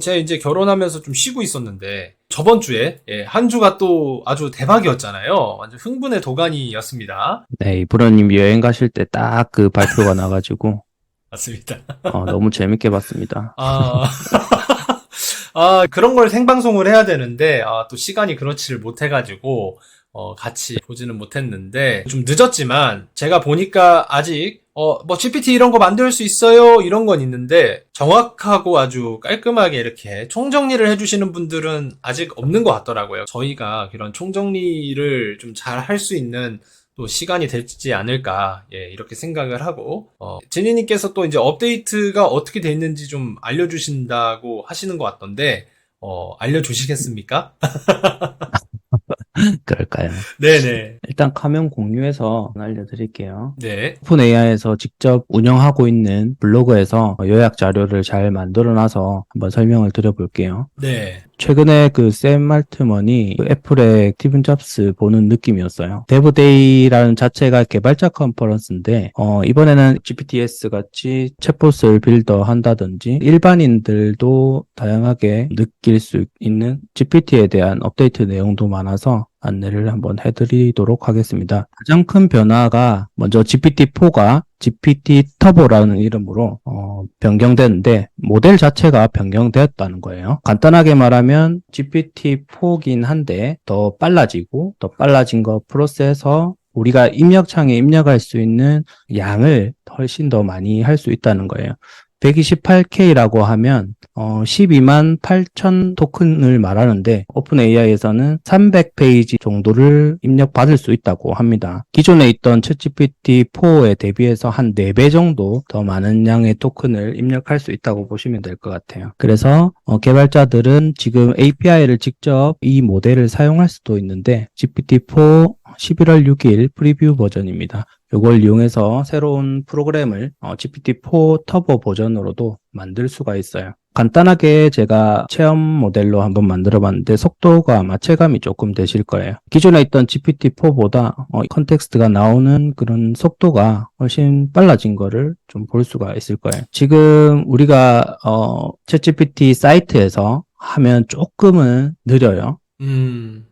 제가 이제 결혼하면서 좀 쉬고 있었는데 저번 주에 한 주가 또 아주 대박이었잖아요. 완전 흥분의 도가니였습니다. 네, 이브라님 여행 가실 때 딱 그 발표가 나가지고, 맞습니다. 너무 재밌게 봤습니다. 아, 그런 걸 생방송을 해야 되는데, 또 시간이 그렇지를 못해가지고, 같이 보지는 못했는데, 좀 늦었지만, 제가 보니까 아직, 뭐, GPT 이런 거 만들 수 있어요? 이런 건 있는데, 정확하고 아주 깔끔하게 이렇게 총정리를 해주시는 분들은 아직 없는 것 같더라고요. 저희가 그런 총정리를 좀 잘 할 수 있는 또 시간이 되지 않을까, 이렇게 생각을 하고, 제니님께서 또 이제 업데이트가 어떻게 돼 있는지 좀 알려주신다고 하시는 것 같던데, 알려주시겠습니까? 그럴까요? 네네. 일단 화면 공유해서 알려드릴게요. 네. 오픈 AI에서 직접 운영하고 있는 블로그에서 요약 자료를 잘 만들어놔서 한번 설명을 드려볼게요. 네. 최근에 그 샘 알트먼이 그 애플의 스티븐 잡스 보는 느낌이었어요. 데브데이라는 자체가 개발자 컨퍼런스인데 이번에는 GPTS 같이 챗봇을 빌더 한다든지 일반인들도 다양하게 느낄 수 있는 GPT에 대한 업데이트 내용도 많아서 안내를 한번 해드리도록 하겠습니다. 가장 큰 변화가 먼저 GPT-4가 GPT 터보라는 이름으로 변경되는데 모델 자체가 변경되었다는 거예요. 간단하게 말하면 GPT-4긴 한데 더 빨라지고 더 빨라진 거 플러스해서 우리가 입력창에 입력할 수 있는 양을 훨씬 더 많이 할 수 있다는 거예요. 128K라고 하면 12만 8천 토큰을 말하는데 오픈 AI에서는 300페이지 정도를 입력받을 수 있다고 합니다. 기존에 있던 챗GPT4에 대비해서 한 4배 정도 더 많은 양의 토큰을 입력할 수 있다고 보시면 될 것 같아요. 그래서 개발자들은 지금 API를 직접 이 모델을 사용할 수도 있는데 GPT4 11월 6일 프리뷰 버전입니다. 이걸 이용해서 새로운 프로그램을 GPT-4 터보 버전으로도 만들 수가 있어요. 간단하게 제가 체험 모델로 한번 만들어 봤는데 속도가 아마 체감이 조금 되실 거예요. 기존에 있던 GPT-4보다 컨텍스트가 나오는 그런 속도가 훨씬 빨라진 거를 좀 볼 수가 있을 거예요. 지금 우리가 챗GPT 사이트에서 하면 조금은 느려요.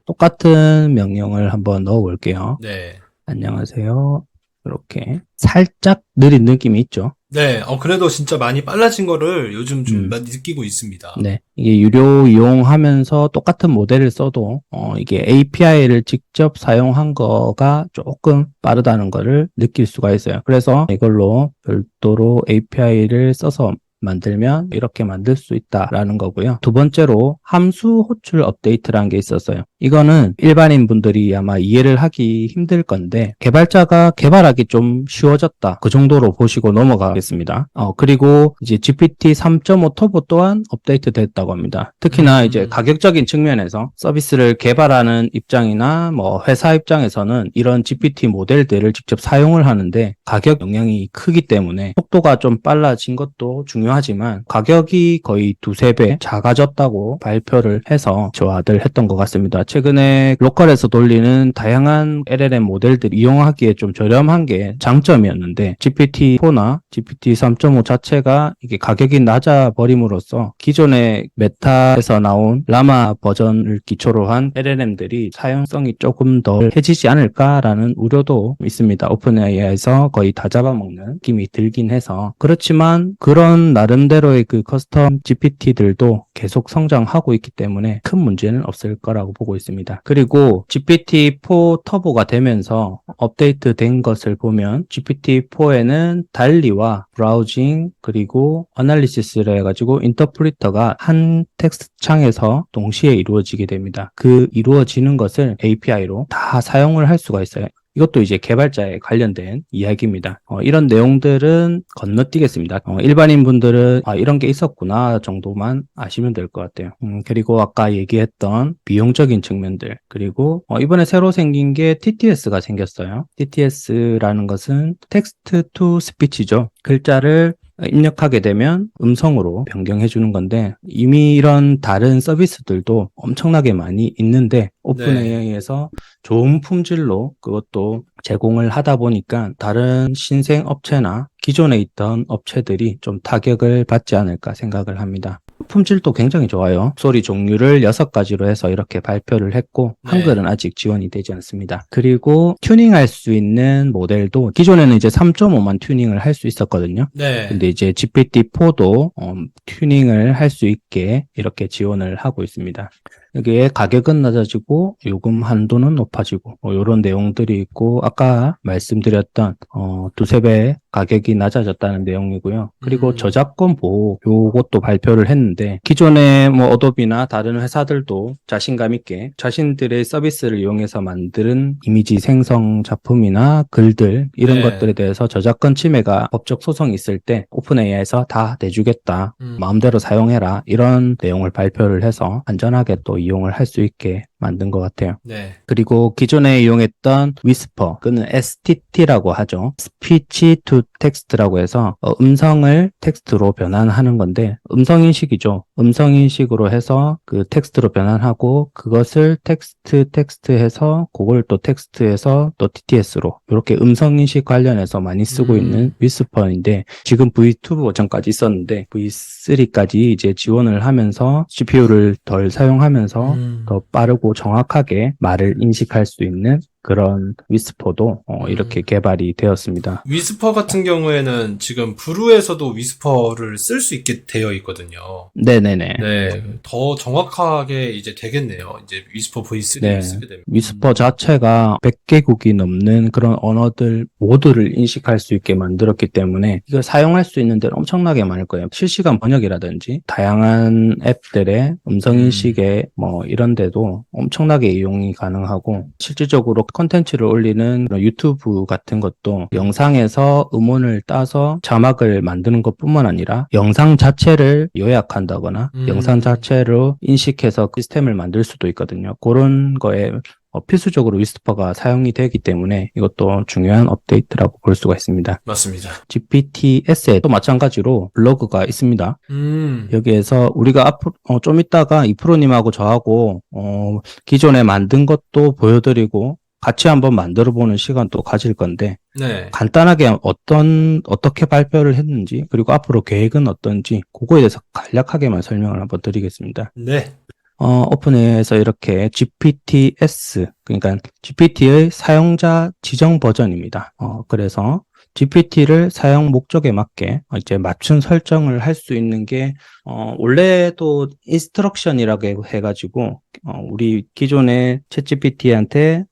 똑같은 명령을 한번 넣어 볼게요. 네. 안녕하세요. 이렇게 살짝 느린 느낌이 있죠. 네. 그래도 진짜 많이 빨라진 거를 요즘 좀 음, 느끼고 있습니다. 네. 이게 유료 이용하면서 똑같은 모델을 써도 이게 API를 직접 사용한 거가 조금 빠르다는 거를 느낄 수가 있어요. 그래서 이걸로 별도로 API를 써서 만들면 이렇게 만들 수 있다라는 거고요. 두 번째로 함수 호출 업데이트라는 게 있었어요. 이거는 일반인 분들이 아마 이해를 하기 힘들 건데 개발자가 개발하기 좀 쉬워졌다. 그 정도로 보시고 넘어가겠습니다. 그리고 이제 GPT 3.5 터보 또한 업데이트 됐다고 합니다. 특히나 이제 가격적인 측면에서 서비스를 개발하는 입장이나 뭐 회사 입장에서는 이런 GPT 모델들을 직접 사용을 하는데 가격 영향이 크기 때문에 속도가 좀 빨라진 것도 중요하지만 가격이 거의 두세 배 작아졌다고 발표를 해서 좋아들 했던 것 같습니다. 최근에 로컬에서 돌리는 다양한 LLM 모델들 이용하기에 좀 저렴한 게 장점이었는데 GPT-4나 GPT 3.5 자체가 이게 가격이 낮아 버림으로써 기존의 메타에서 나온 라마 버전을 기초로 한 LLM들이 사용성이 조금 덜 해지지 않을까라는 우려도 있습니다. 오픈AI에서 거의 다 잡아먹는 느낌이 들긴 해서 그렇지만 그런 나름대로의 그 커스텀 GPT들도 계속 성장하고 있기 때문에 큰 문제는 없을 거라고 보고 있습니다. 그리고 GPT-4 터보가 되면서 업데이트 된 것을 보면 GPT-4에는 달리와 브라우징 그리고 어널리시스를 해가지고 인터프리터가 한 텍스트 창에서 동시에 이루어지게 됩니다. 그 이루어지는 것을 API로 다 사용을 할 수가 있어요. 이것도 이제 개발자에 관련된 이야기입니다. 이런 내용들은 건너뛰겠습니다. 일반인 분들은 이런 게 있었구나 정도만 아시면 될 것 같아요. 그리고 아까 얘기했던 비용적인 측면들 그리고 이번에 새로 생긴 게 TTS가 생겼어요. TTS라는 것은 텍스트 투 스피치죠. 글자를 입력하게 되면 음성으로 변경해 주는 건데 이미 이런 다른 서비스들도 엄청나게 많이 있는데 오픈 네. AI에서 좋은 품질로 그것도 제공을 하다 보니까 다른 신생 업체나 기존에 있던 업체들이 좀 타격을 받지 않을까 생각을 합니다. 품질도 굉장히 좋아요. 소리 종류를 6가지로 해서 이렇게 발표를 했고 네. 한글은 아직 지원이 되지 않습니다. 그리고 튜닝할 수 있는 모델도 기존에는 이제 3.5만 튜닝을 할 수 있었거든요. 네. 근데 이제 GPT-4도 튜닝을 할 수 있게 이렇게 지원을 하고 있습니다. 여기에 가격은 낮아지고 요금 한도는 높아지고 이런 내용들이 있고 아까 말씀드렸던 두세 배 가격이 낮아졌다는 내용이고요. 그리고 저작권 보호 요것도 발표를 했는데 기존에 뭐 어도비나 다른 회사들도 자신감 있게 자신들의 서비스를 이용해서 만든 이미지 생성 작품이나 글들 이런 네. 것들에 대해서 저작권 침해가 법적 소송이 있을 때 오픈 AI에서 다 내주겠다. 마음대로 사용해라. 이런 내용을 발표를 해서 안전하게 또 이용을 할 수 있게 만든 것 같아요. 네. 그리고 기존에 이용했던 위스퍼, 그는 STT라고 하죠. Speech to Text라고 해서 음성을 텍스트로 변환하는 건데 음성인식이죠. 음성인식으로 해서 그 텍스트로 변환하고 그것을 텍스트해서 그걸 또 텍스트해서 또 TTS로 이렇게 음성인식 관련해서 많이 쓰고 있는 위스퍼인데 지금 V2 버전까지 있었는데 V3까지 이제 지원을 하면서 GPU를 덜 사용하면서 더 빠르고 정확하게 말을 인식할 수 있는 그런 위스퍼도 이렇게 개발이 되었습니다. 위스퍼 같은 경우에는 지금 브루에서도 위스퍼를 쓸 수 있게 되어 있거든요. 네네네. 네, 더 정확하게 이제 되겠네요. 이제 위스퍼 V3를 네. 쓰게 되면. 위스퍼 자체가 100개국이 넘는 그런 언어들 모두를 인식할 수 있게 만들었기 때문에 이걸 사용할 수 있는 데는 엄청나게 많을 거예요. 실시간 번역이라든지 다양한 앱들의 음성인식에 뭐 이런 데도 엄청나게 이용이 가능하고 실질적으로 콘텐츠를 올리는 그런 유튜브 같은 것도 영상에서 음원을 따서 자막을 만드는 것뿐만 아니라 영상 자체를 요약한다거나 영상 자체로 인식해서 시스템을 만들 수도 있거든요. 그런 거에 필수적으로 위스퍼가 사용이 되기 때문에 이것도 중요한 업데이트라고 볼 수가 있습니다. 맞습니다. GPTS에도 마찬가지로 블로그가 있습니다. 여기에서 우리가 앞으로 좀 이따가 이프로님하고 저하고 기존에 만든 것도 보여드리고 같이 한번 만들어보는 시간도 가질 건데 네. 간단하게 어떻게 발표를 했는지 그리고 앞으로 계획은 어떤지 그거에 대해서 간략하게만 설명을 한번 드리겠습니다. 네. 오픈AI에서 이렇게 GPTS, 그러니까 GPT의 사용자 지정 버전입니다. 그래서 GPT를 사용 목적에 맞게 이제 맞춤 설정을 할 수 있는 게 원래도 인스트럭션이라고 해가지고 우리 기존의 챗GPT한테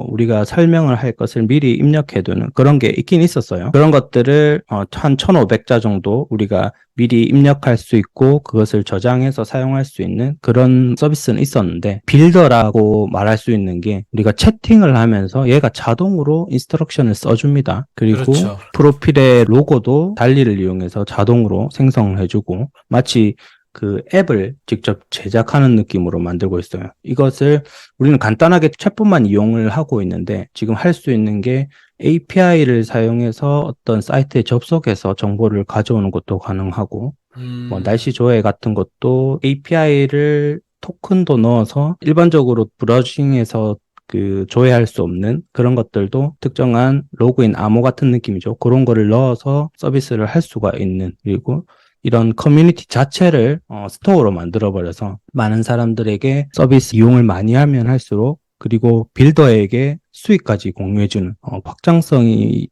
우리가 설명을 할 것을 미리 입력해두는 그런 게 있긴 있었어요. 그런 것들을 한 1,500자 정도 우리가 미리 입력할 수 있고 그것을 저장해서 사용할 수 있는 그런 서비스는 있었는데 빌더라고 말할 수 있는 게 우리가 채팅을 하면서 얘가 자동으로 인스트럭션을 써줍니다. 그리고 그렇죠. 프로필의 로고도 달리를 이용해서 자동으로 생성을 해주고 마치 그 앱을 직접 제작하는 느낌으로 만들고 있어요. 이것을 우리는 간단하게 챗봇만 이용을 하고 있는데 지금 할 수 있는 게 API를 사용해서 어떤 사이트에 접속해서 정보를 가져오는 것도 가능하고 뭐 날씨 조회 같은 것도 API를 토큰도 넣어서 일반적으로 브라우징에서 그 조회할 수 없는 그런 것들도 특정한 로그인 암호 같은 느낌이죠. 그런 거를 넣어서 서비스를 할 수가 있는 그리고 이런 커뮤니티 자체를 스토어로 만들어버려서 많은 사람들에게 서비스 이용을 많이 하면 할수록 그리고 빌더에게 수익까지 공유해주는 확장성이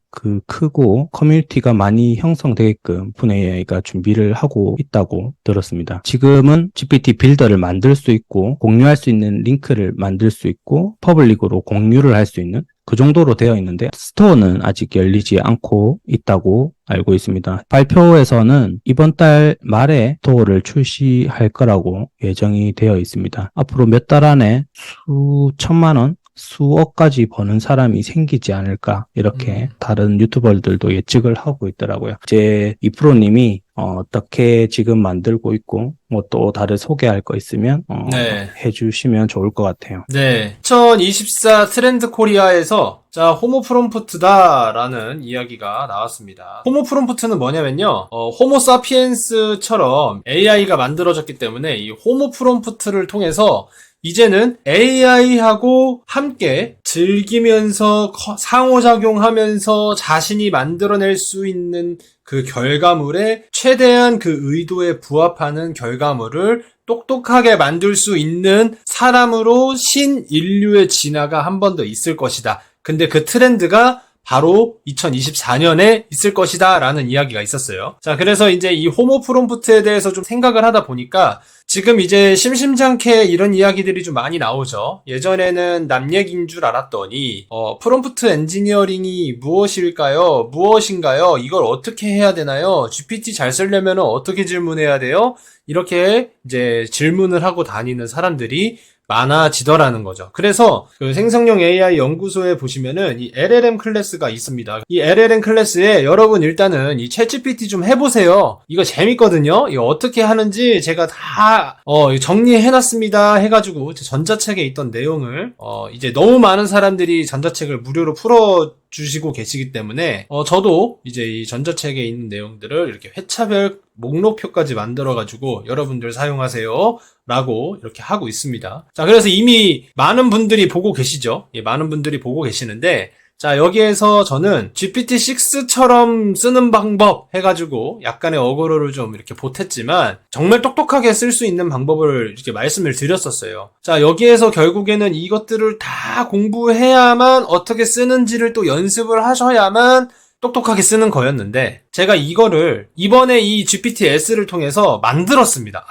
크고 커뮤니티가 많이 형성되게끔 오픈AI가 준비를 하고 있다고 들었습니다. 지금은 GPT 빌더를 만들 수 있고 공유할 수 있는 링크를 만들 수 있고 퍼블릭으로 공유를 할 수 있는 그 정도로 되어 있는데 스토어는 아직 열리지 않고 있다고 알고 있습니다. 발표에서는 이번 달 말에 스토어를 출시할 거라고 예정이 되어 있습니다. 앞으로 몇 달 안에 수천만 원 수억까지 버는 사람이 생기지 않을까 이렇게 다른 유튜버들도 예측을 하고 있더라고요. 이제 이프로님이 어떻게 지금 만들고 있고 뭐 또 다른 소개할 거 있으면 네. 해주시면 좋을 것 같아요. 네. 2024 트렌드 코리아에서 자, 호모 프롬프트다라는 이야기가 나왔습니다. 호모 프롬프트는 뭐냐면요. 호모 사피엔스처럼 AI가 만들어졌기 때문에 이 호모 프롬프트를 통해서 이제는 AI하고 함께 즐기면서 상호작용하면서 자신이 만들어낼 수 있는 그 결과물에 최대한 그 의도에 부합하는 결과물을 똑똑하게 만들 수 있는 사람으로 신인류의 진화가 한 번 더 있을 것이다. 근데 그 트렌드가 바로 2024년에 있을 것이다 라는 이야기가 있었어요. 자, 그래서 이제 이 호모 프롬프트에 대해서 좀 생각을 하다 보니까 지금 이제 심심찮게 이런 이야기들이 좀 많이 나오죠. 예전에는 남 얘기인 줄 알았더니 프롬프트 엔지니어링이 무엇인가요? 이걸 어떻게 해야 되나요? GPT 잘 쓰려면 어떻게 질문해야 돼요? 이렇게 이제 질문을 하고 다니는 사람들이 많아지더라는 거죠. 그래서 그 생성형 AI 연구소에 보시면은 이 LLM 클래스가 있습니다. 이 LLM 클래스에 여러분 일단은 이 챗GPT 좀 해보세요. 이거 재밌거든요. 이거 어떻게 하는지 제가 다 정리해놨습니다. 해가지고 전자책에 있던 내용을 이제 너무 많은 사람들이 전자책을 무료로 풀어주시고 계시기 때문에 저도 이제 이 전자책에 있는 내용들을 이렇게 회차별 목록표까지 만들어가지고 여러분들 사용하세요 라고 이렇게 하고 있습니다. 자, 그래서 이미 많은 분들이 보고 계시죠. 예, 많은 분들이 보고 계시는데, 자, 여기에서 저는 GPT-6처럼 쓰는 방법 해가지고 약간의 어그로를 좀 이렇게 보탰지만 정말 똑똑하게 쓸 수 있는 방법을 이렇게 말씀을 드렸었어요. 자, 여기에서 결국에는 이것들을 다 공부해야만 어떻게 쓰는지를 또 연습을 하셔야만 똑똑하게 쓰는 거였는데 제가 이거를 이번에 이 GPT-S를 통해서 만들었습니다.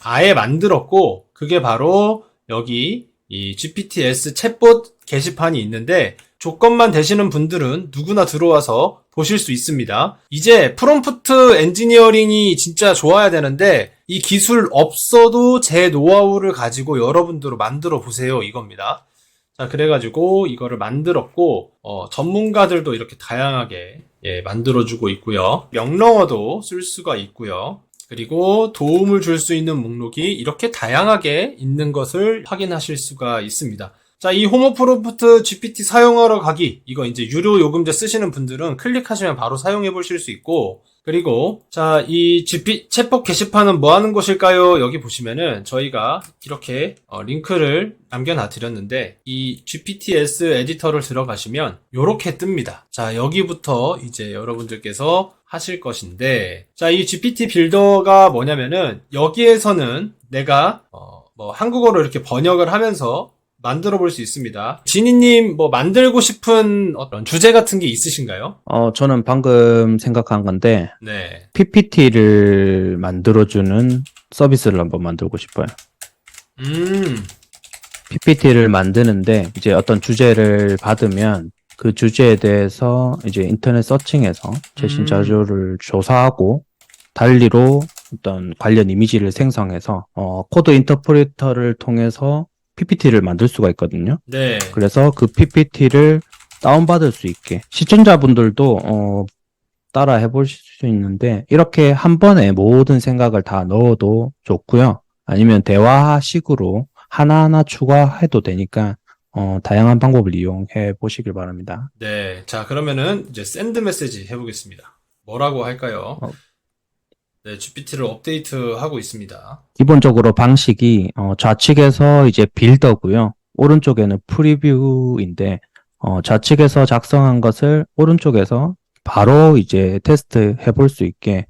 아예 만들었고 그게 바로 여기 이 GPT-S 챗봇 게시판이 있는데 조건만 되시는 분들은 누구나 들어와서 보실 수 있습니다. 이제 프롬프트 엔지니어링이 진짜 좋아야 되는데 이 기술 없어도 제 노하우를 가지고 여러분들로 만들어 보세요 이겁니다. 자, 그래가지고 이거를 만들었고 전문가들도 이렇게 다양하게 만들어주고 있고요. 명령어도 쓸 수가 있고요. 그리고 도움을 줄 수 있는 목록이 이렇게 다양하게 있는 것을 확인하실 수가 있습니다. 자, 이 호모 프롬프트 GPT 사용하러 가기 이거 이제 유료 요금제 쓰시는 분들은 클릭하시면 바로 사용해 보실 수 있고 그리고 자, 이 챗봇 게시판은 뭐 하는 곳일까요? 여기 보시면은 저희가 이렇게 링크를 남겨놔 드렸는데 이 GPT-S 에디터를 들어가시면 요렇게 뜹니다. 자, 여기부터 이제 여러분들께서 하실 것인데 자, 이 GPT 빌더가 뭐냐면은 여기에서는 내가 뭐 한국어로 이렇게 번역을 하면서 만들어 볼 수 있습니다. 지니님 뭐 만들고 싶은 어떤 주제 같은 게 있으신가요? 저는 방금 생각한 건데, 네. PPT를 만들어주는 서비스를 한번 만들고 싶어요. PPT를 만드는데, 이제 어떤 주제를 받으면, 그 주제에 대해서 이제 인터넷 서칭해서 최신 자료를 조사하고, 달리로 어떤 관련 이미지를 생성해서, 코드 인터프리터를 통해서 PPT를 만들 수가 있거든요. 네. 그래서 그 PPT를 다운받을 수 있게 시청자분들도 따라 해보실 수 있는데 이렇게 한 번에 모든 생각을 다 넣어도 좋고요. 아니면 대화식으로 하나하나 추가해도 되니까 다양한 방법을 이용해 보시길 바랍니다. 네. 자, 그러면은 이제 샌드 메시지 해보겠습니다. 뭐라고 할까요? 네, GPT를 업데이트하고 있습니다. 기본적으로 방식이 좌측에서 이제 빌더고요. 오른쪽에는 프리뷰인데 좌측에서 작성한 것을 오른쪽에서 바로 이제 테스트 해볼 수 있게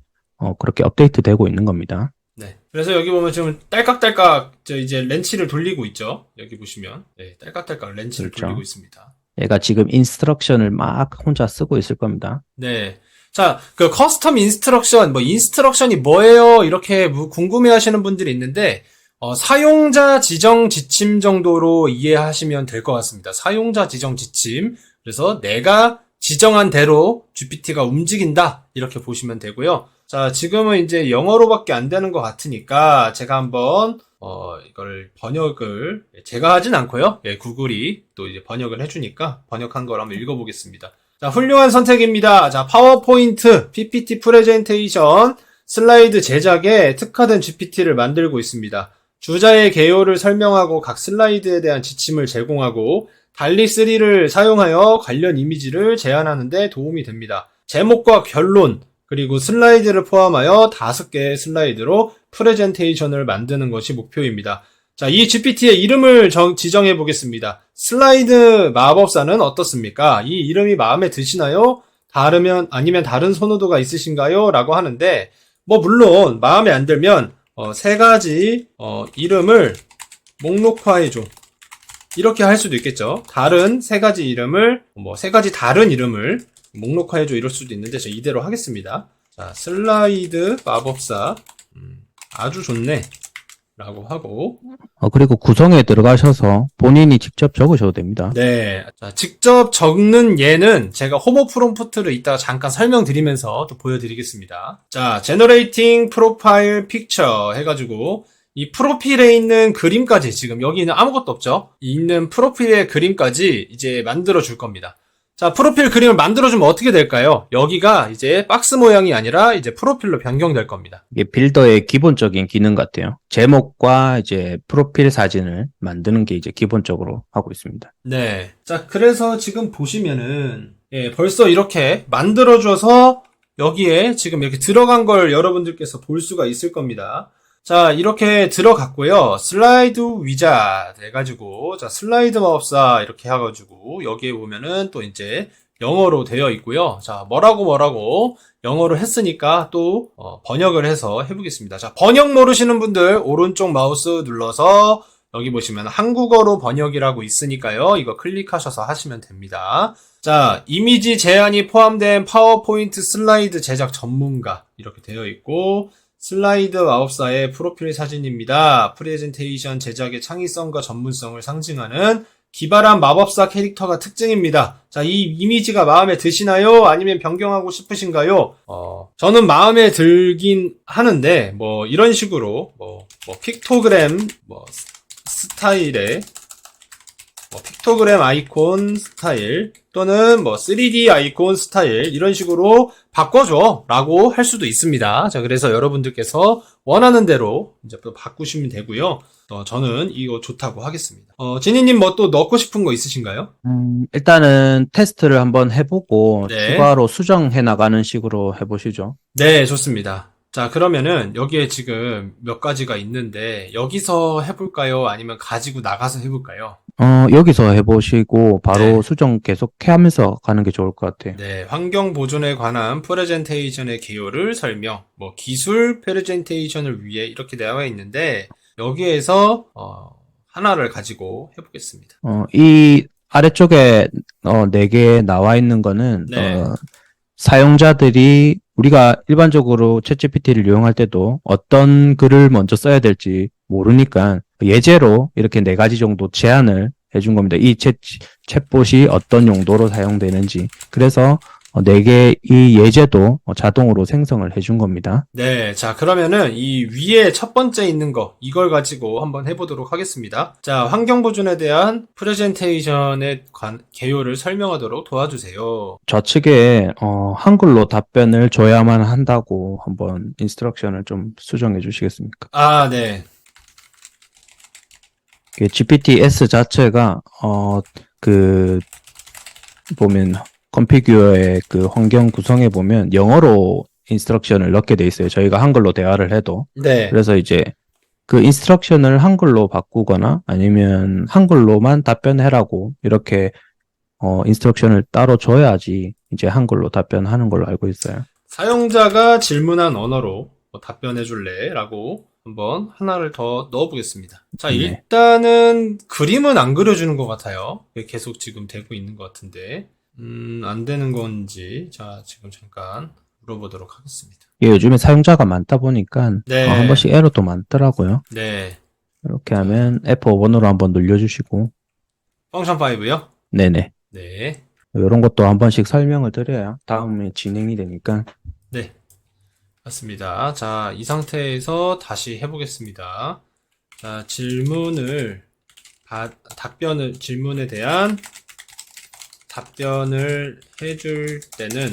그렇게 업데이트 되고 있는 겁니다. 네. 그래서 여기 보면 지금 딸깍딸깍 이제 렌치를 돌리고 있죠. 여기 보시면 네, 딸깍딸깍 렌치를 그렇죠. 돌리고 있습니다. 얘가 지금 인스트럭션을 막 혼자 쓰고 있을 겁니다. 네. 자, 그 커스텀 인스트럭션, 인스트럭션이 뭐예요? 이렇게 궁금해 하시는 분들이 있는데, 사용자 지정 지침 정도로 이해하시면 될 것 같습니다. 사용자 지정 지침. 그래서 내가 지정한 대로 GPT가 움직인다. 이렇게 보시면 되고요. 자, 지금은 이제 영어로밖에 안 되는 것 같으니까, 제가 한번, 이걸 번역을, 제가 하진 않고요. 예, 구글이 또 이제 번역을 해주니까, 번역한 걸 한번 읽어보겠습니다. 자, 훌륭한 선택입니다. 자, 파워포인트, PPT 프레젠테이션, 슬라이드 제작에 특화된 GPT를 만들고 있습니다. 주자의 개요를 설명하고 각 슬라이드에 대한 지침을 제공하고 달리3를 사용하여 관련 이미지를 제안하는 데 도움이 됩니다. 제목과 결론, 그리고 슬라이드를 포함하여 5개의 슬라이드로 프레젠테이션을 만드는 것이 목표입니다. 자, 이 GPT의 이름을 지정해 보겠습니다. 슬라이드 마법사는 어떻습니까? 이 이름이 마음에 드시나요? 아니면 다른 선호도가 있으신가요? 라고 하는데, 뭐, 물론, 마음에 안 들면, 세 가지, 이름을 목록화해줘. 이렇게 할 수도 있겠죠. 다른 세 가지 이름을, 세 가지 다른 이름을 목록화해줘. 이럴 수도 있는데, 저 이대로 하겠습니다. 자, 슬라이드 마법사. 아주 좋네. 라고 하고. 그리고 구성에 들어가셔서 본인이 직접 적으셔도 됩니다. 네. 자, 직접 적는 예는 제가 호모 프롬프트를 이따가 잠깐 설명드리면서 또 보여드리겠습니다. 자, Generating Profile Picture 해가지고 이 프로필에 있는 그림까지 지금 여기는 아무것도 없죠? 있는 프로필의 그림까지 이제 만들어 줄 겁니다. 자, 프로필 그림을 만들어주면 어떻게 될까요? 여기가 이제 박스 모양이 아니라 이제 프로필로 변경될 겁니다. 이게 빌더의 기본적인 기능 같아요. 제목과 이제 프로필 사진을 만드는 게 이제 기본적으로 하고 있습니다. 네. 자, 그래서 지금 보시면은, 벌써 이렇게 만들어줘서 여기에 지금 이렇게 들어간 걸 여러분들께서 볼 수가 있을 겁니다. 자, 이렇게 들어갔고요. 슬라이드 위자드 해가지고, 자, 슬라이드 마법사 이렇게 해가지고, 여기에 보면은 또 이제 영어로 되어 있고요. 자, 뭐라고 영어로 했으니까 또, 번역을 해서 해보겠습니다. 자, 번역 모르시는 분들, 오른쪽 마우스 눌러서, 여기 보시면 한국어로 번역이라고 있으니까요. 이거 클릭하셔서 하시면 됩니다. 자, 이미지 제한이 포함된 파워포인트 슬라이드 제작 전문가, 이렇게 되어 있고, 슬라이드 마법사의 프로필 사진입니다. 프레젠테이션 제작의 창의성과 전문성을 상징하는 기발한 마법사 캐릭터가 특징입니다. 자, 이 이미지가 마음에 드시나요? 아니면 변경하고 싶으신가요? 저는 마음에 들긴 하는데, 이런 식으로, 픽토그램, 스타일의, 픽토그램 아이콘 스타일, 또는 3D 아이콘 스타일, 이런 식으로 바꿔줘 라고 할 수도 있습니다. 자, 그래서 여러분들께서 원하는 대로 이제 또 바꾸시면 되고요. 저는 이거 좋다고 하겠습니다. 지니님 또 넣고 싶은 거 있으신가요? 일단은 테스트를 한번 해보고 네. 추가로 수정해 나가는 식으로 해보시죠. 네, 좋습니다. 자, 그러면은 여기에 지금 몇 가지가 있는데 여기서 해볼까요? 아니면 가지고 나가서 해볼까요? 여기서 해보시고 바로 네. 수정 계속 하면서 가는 게 좋을 것 같아요. 네, 환경 보존에 관한 프레젠테이션의 개요를 설명, 기술 프레젠테이션을 위해 이렇게 되어 있는데 여기에서 하나를 가지고 해보겠습니다. 이 아래쪽에 4개 나와 있는 거는 네. 사용자들이 우리가 일반적으로 챗GPT를 이용할 때도 어떤 글을 먼저 써야 될지 모르니까 예제로 이렇게 4가지 정도 제안을 해준 겁니다. 이 챗봇이 어떤 용도로 사용되는지. 그래서 4개 이 예제도 자동으로 생성을 해준 겁니다. 네, 자, 그러면은 이 위에 첫 번째 있는 거, 이걸 가지고 한번 해보도록 하겠습니다. 자, 환경 보존에 대한 프레젠테이션의 개요를 설명하도록 도와주세요. 좌측에 한글로 답변을 줘야만 한다고 한번 인스트럭션을 좀 수정해 주시겠습니까? 아, 네. GPT-S 자체가 보면 컨피규어의 그 환경 구성에 보면 영어로 인스트럭션을 넣게 돼 있어요. 저희가 한글로 대화를 해도. 네. 그래서 이제 그 인스트럭션을 한글로 바꾸거나 아니면 한글로만 답변해라고 이렇게 인스트럭션을 따로 줘야지 이제 한글로 답변하는 걸로 알고 있어요. 사용자가 질문한 언어로 답변해 줄래? 라고 한번 하나를 더 넣어보겠습니다. 자, 네. 일단은 그림은 안 그려주는 것 같아요. 계속 지금 되고 있는 것 같은데. 안 되는 건지. 자, 지금 잠깐 물어보도록 하겠습니다. 예, 요즘에 사용자가 많다 보니까 네. 한 번씩 에러도 많더라고요. 네. 이렇게 하면 F5번으로 한번 눌러주시고 펑션 5요? 네네. 네. 이런 것도 한 번씩 설명을 드려야 다음에 진행이 되니까. 네. 맞습니다. 자, 이 상태에서 다시 해보겠습니다. 자, 질문에 대한 답변을 해줄 때는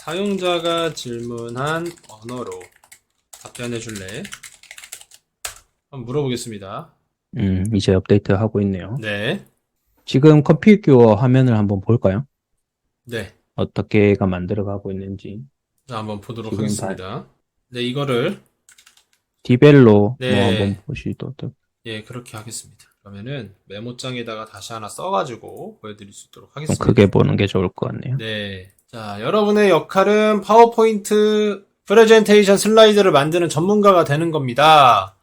사용자가 질문한 언어로 답변해 줄래? 한번 물어보겠습니다. 이제 업데이트 하고 있네요. 네. 지금 컨피규어 화면을 한번 볼까요? 네. 어떻게가 만들어가고 있는지. 자, 한번 보도록 지금 하겠습니다. 네, 이거를 디벨로 네. 뭐 한번 보시도록. 예, 그렇게 하겠습니다. 그러면은 메모장에다가 다시 하나 써가지고 보여드릴 수 있도록 좀 하겠습니다. 크게 보는 게 좋을 것 같네요. 네. 자, 여러분의 역할은 파워포인트 프레젠테이션 슬라이드를 만드는 전문가가 되는 겁니다.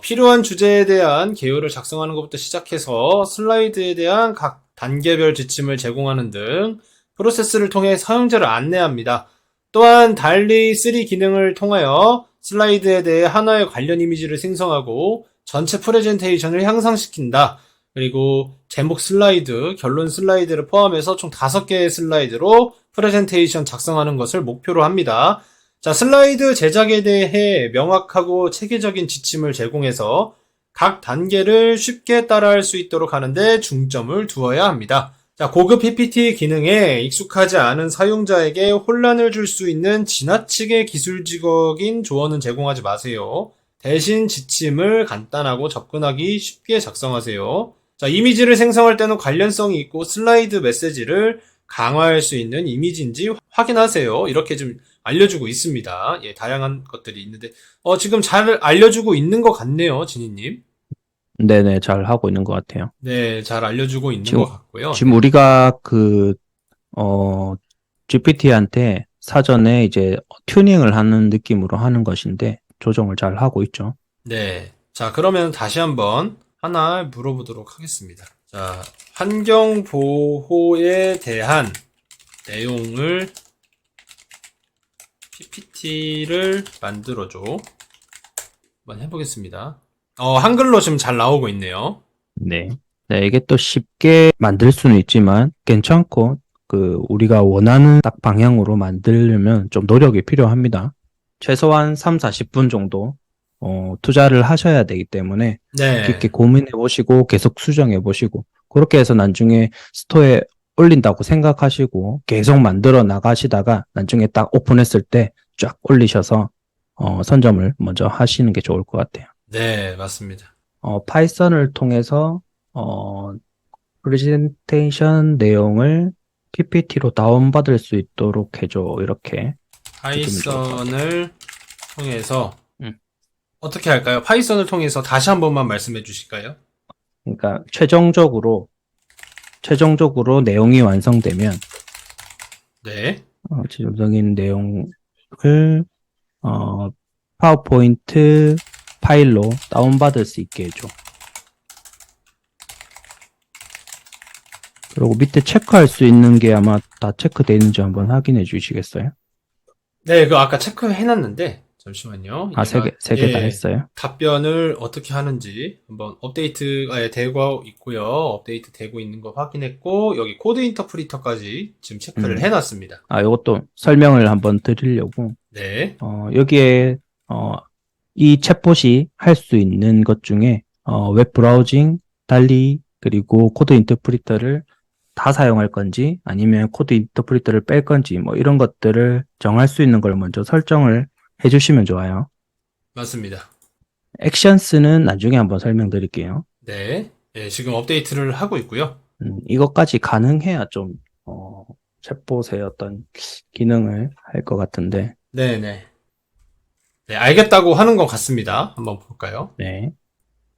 필요한 주제에 대한 개요를 작성하는 것부터 시작해서 슬라이드에 대한 각 단계별 지침을 제공하는 등 프로세스를 통해 사용자를 안내합니다. 또한 달리 3 기능을 통하여 슬라이드에 대해 하나의 관련 이미지를 생성하고 전체 프레젠테이션을 향상시킨다. 그리고 제목 슬라이드, 결론 슬라이드를 포함해서 총 5개의 슬라이드로 프레젠테이션 작성하는 것을 목표로 합니다. 자, 슬라이드 제작에 대해 명확하고 체계적인 지침을 제공해서 각 단계를 쉽게 따라할 수 있도록 하는데 중점을 두어야 합니다. 자, 고급 PPT 기능에 익숙하지 않은 사용자에게 혼란을 줄 수 있는 지나치게 기술적인 조언은 제공하지 마세요. 대신 지침을 간단하고 접근하기 쉽게 작성하세요. 자, 이미지를 생성할 때는 관련성이 있고 슬라이드 메시지를 강화할 수 있는 이미지인지 확인하세요. 이렇게 좀 알려주고 있습니다. 예, 다양한 것들이 있는데, 지금 잘 알려주고 있는 것 같네요, 진희님. 네네, 잘 하고 있는 것 같아요. 네, 잘 알려주고 있는 지금- 것 같고요. 지금 우리가 GPT한테 사전에 이제 튜닝을 하는 느낌으로 하는 것인데, 조정을 잘 하고 있죠. 네. 자, 그러면 다시 한번 하나 물어보도록 하겠습니다. 자, 환경 보호에 대한 내용을 PPT를 만들어줘. 한번 해보겠습니다. 한글로 지금 잘 나오고 있네요. 네. 네, 이게 또 쉽게 만들 수는 있지만, 괜찮고, 우리가 원하는 딱 방향으로 만들려면 좀 노력이 필요합니다. 최소한 3, 40분 정도, 투자를 하셔야 되기 때문에, 네. 깊게 고민해 보시고, 계속 수정해 보시고, 그렇게 해서 나중에 스토어에 올린다고 생각하시고, 계속 만들어 나가시다가, 나중에 딱 오픈했을 때 쫙 올리셔서, 선점을 먼저 하시는 게 좋을 것 같아요. 네, 맞습니다. 파이썬을 통해서, 프레젠테이션 내용을 PPT로 다운받을 수 있도록 해줘. 이렇게. 파이썬을 통해서 음. 어떻게 할까요? 파이썬을 통해서 다시 한 번만 말씀해 주실까요? 그러니까, 최종적으로 내용이 완성되면, 네. 최종적인 내용을, 파워포인트 파일로 다운받을 수 있게 해줘. 그리고 밑에 체크할 수 있는 게 아마 다 체크되어 있는지 한번 확인해 주시겠어요? 네, 그 아까 체크해놨는데 잠시만요. 아, 세 개 다 예, 했어요? 답변을 어떻게 하는지 한번 업데이트가 되고 있고요. 업데이트 되고 있는 거 확인했고 여기 코드 인터프리터까지 지금 체크를 해놨습니다. 아, 이것도 설명을 한번 드리려고. 네, 여기에, 이 챗봇이 할 수 있는 것 중에, 웹 브라우징, 달리, 그리고 코드 인터프리터를 다 사용할 건지, 아니면 코드 인터프리터를 뺄 건지, 뭐 이런 것들을 정할 수 있는 걸 먼저 설정을 해주시면 좋아요. 맞습니다. 액션스는 나중에 한번 설명드릴게요. 네, 예, 지금 업데이트를 하고 있고요. 이것까지 가능해야 좀, 챗봇의 어떤 기능을 할 것 같은데, 네네. 네, 알겠다고 하는 것 같습니다. 한번 볼까요? 네.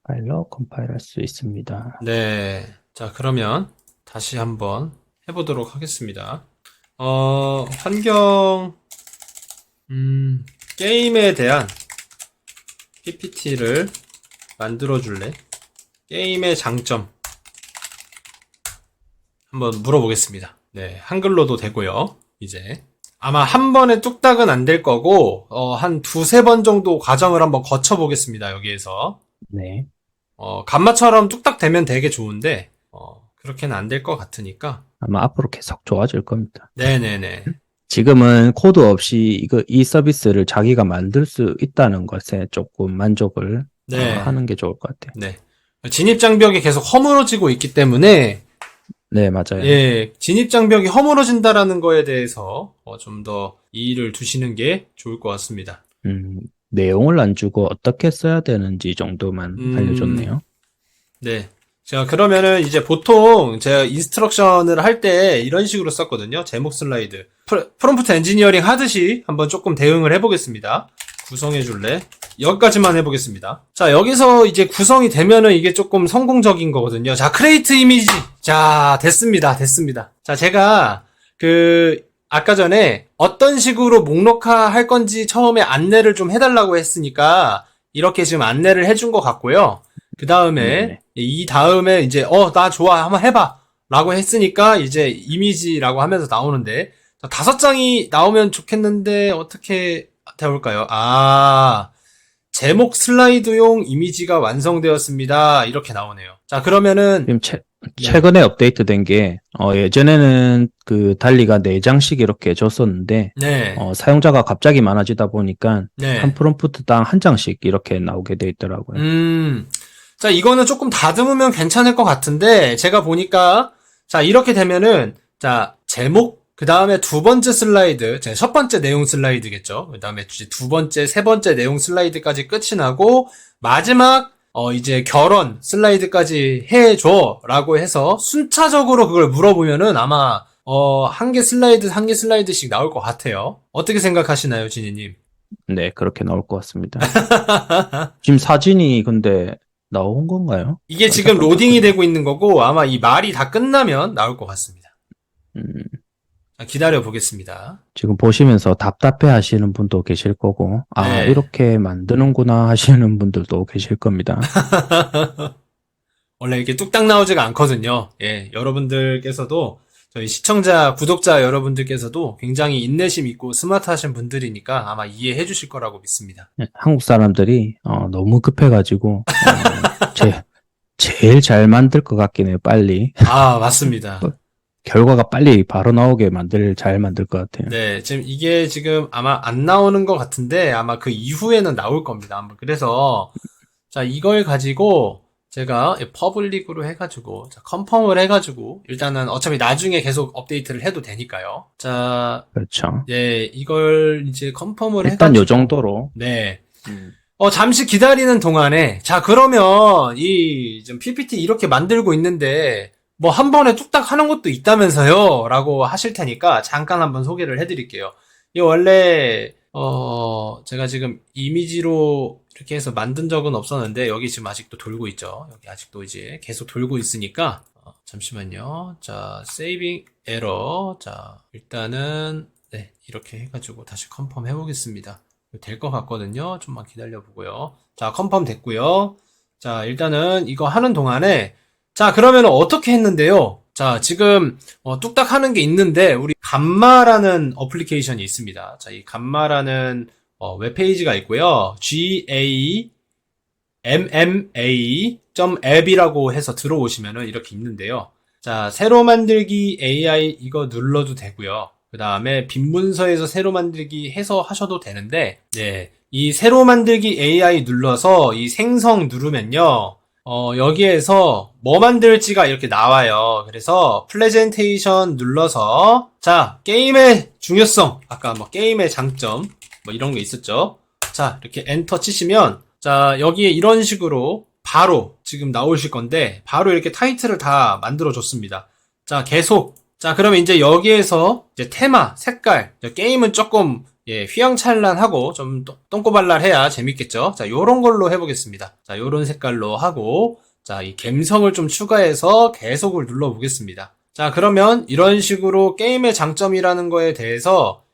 파일로 컴파일할 수 있습니다. 네. 자, 그러면 다시 한번 해보도록 하겠습니다. 게임에 대한 PPT를 만들어줄래? 게임의 장점. 한번 물어보겠습니다. 네, 한글로도 되고요. 이제. 아마 한 번에 뚝딱은 안 될 거고, 한 두세 번 정도 과정을 한번 거쳐보겠습니다. 여기에서. 네. 간마처럼 뚝딱 되면 되게 좋은데, 그렇게는 안 될 것 같으니까. 아마 앞으로 계속 좋아질 겁니다. 네네네. 지금은 코드 없이 이 서비스를 자기가 만들 수 있다는 것에 조금 만족을 네. 하는 게 좋을 것 같아요. 네. 진입장벽이 계속 허물어지고 있기 때문에, 네, 맞아요. 예, 진입장벽이 허물어진다라는 거에 대해서 좀 더 이의를 두시는 게 좋을 것 같습니다. 내용을 안 주고 어떻게 써야 되는지 정도만 알려줬네요. 네. 제가 그러면은 이제 보통 제가 인스트럭션을 할 때 이런 식으로 썼거든요. 제목 슬라이드. 프롬프트 엔지니어링 하듯이 한번 조금 대응을 해보겠습니다. 구성해 줄래? 여기까지만 해보겠습니다. 자, 여기서 이제 구성이 되면은 이게 조금 성공적인 거거든요. 자, 크레이트 이미지. 자, 됐습니다. 자, 제가 아까 전에 어떤 식으로 목록화 할 건지 처음에 안내를 좀 해달라고 했으니까 이렇게 지금 안내를 해준 것 같고요. 그 다음에, 이 다음에 이제, 나 좋아. 한번 해봐. 라고 했으니까 이제 이미지라고 하면서 나오는데, 자, 5장이 나오면 좋겠는데, 어떻게 되올까요? 제목 슬라이드용 이미지가 완성되었습니다. 이렇게 나오네요. 자, 그러면은, 지금 최근에 업데이트된 게, 예전에는 그 달리가 4장씩 이렇게 줬었는데, 네. 사용자가 갑자기 많아지다 보니까, 네. 한 프롬프트당 1장씩 이렇게 나오게 돼 있더라고요. 자, 이거는 조금 다듬으면 괜찮을 것 같은데, 제가 보니까, 자, 이렇게 되면은, 자, 제목, 그 다음에 2번째 슬라이드, 첫 번째 내용 슬라이드겠죠. 그 다음에 2번째, 3번째 내용 슬라이드까지 끝이 나고, 마지막, 이제 결론 슬라이드까지 해줘. 라고 해서 순차적으로 그걸 물어보면은 아마, 한 개 슬라이드씩 나올 것 같아요. 어떻게 생각하시나요, 지니님? 네, 그렇게 나올 것 같습니다. 지금 사진이 근데 나온 건가요? 이게 지금 로딩이 되고 있는 거고, 아마 이 말이 다 끝나면 나올 것 같습니다. 자, 기다려 보겠습니다. 지금 보시면서 답답해 하시는 분도 계실 거고, 네. 이렇게 만드는구나 하시는 분들도 계실 겁니다. 원래 이렇게 뚝딱 나오지가 않거든요. 예, 여러분들께서도, 저희 시청자, 구독자 여러분들께서도 굉장히 인내심 있고 스마트하신 분들이니까 아마 이해해 주실 거라고 믿습니다. 한국 사람들이 너무 급해가지고 제일 잘 만들 것 같긴 해요. 빨리 맞습니다. 결과가 빨리 바로 나오게 잘 만들 것 같아요. 네, 이게 지금 아마 안 나오는 것 같은데 아마 그 이후에는 나올 겁니다. 아마 그래서 자, 이걸 가지고 제가 퍼블릭으로 해가지고 컨펌을 해가지고 일단은 어차피 나중에 계속 업데이트를 해도 되니까요. 자, 그렇죠. 네, 이걸 이제 컨펌을 일단 해가지고 요 정도로. 네. 잠시 기다리는 동안에 자, 그러면 좀 PPT 이렇게 만들고 있는데 뭐 한 번에 뚝딱 하는 것도 있다면서요? 라고 하실 테니까 잠깐 한번 소개를 해드릴게요. 이 원래 제가 지금 이미지로 이렇게 해서 만든 적은 없었는데 여기 지금 아직도 돌고 있죠. 여기 아직도 이제 계속 돌고 있으니까 잠시만요. 자, 세이빙 에러. 자, 일단은 네, 이렇게 해가지고 다시 컨펌 해보겠습니다. 될 것 같거든요. 좀만 기다려보고요. 자, 컨펌 됐고요. 자, 일단은 이거 하는 동안에 자, 그러면 어떻게 했는데요? 자, 지금 뚝딱 하는 게 있는데 우리 감마라는 어플리케이션이 있습니다. 자, 이 감마라는 웹페이지가 있고요. gamma.app이라고 해서 들어오시면은 이렇게 있는데요. 자, 새로 만들기 AI 이거 눌러도 되고요. 그 다음에 빈 문서에서 새로 만들기 해서 하셔도 되는데, 네, 이 새로 만들기 AI 눌러서 이 생성 누르면요. 여기에서 뭐 만들지가 이렇게 나와요. 그래서 프레젠테이션 눌러서 자, 게임의 중요성, 아까 뭐 게임의 장점 뭐 이런 거 있었죠. 자, 이렇게 엔터 치시면 자, 여기에 이런 식으로 바로 지금 나오실 건데 바로 이렇게 타이틀을 다 만들어 줬습니다. 자, 계속 자, 그러면 이제 여기에서 이제 테마, 색깔, 게임은 조금 휘황찬란하고 좀 똥꼬발랄해야 재밌겠죠. 자, 요런 걸로 해보겠습니다. 자, 요런 색깔로 하고 자, 이 갬성을 좀 추가해서 계속을 눌러보겠습니다. 자, 그러면 이런 식으로 게임의 장점이라는 거에 대해서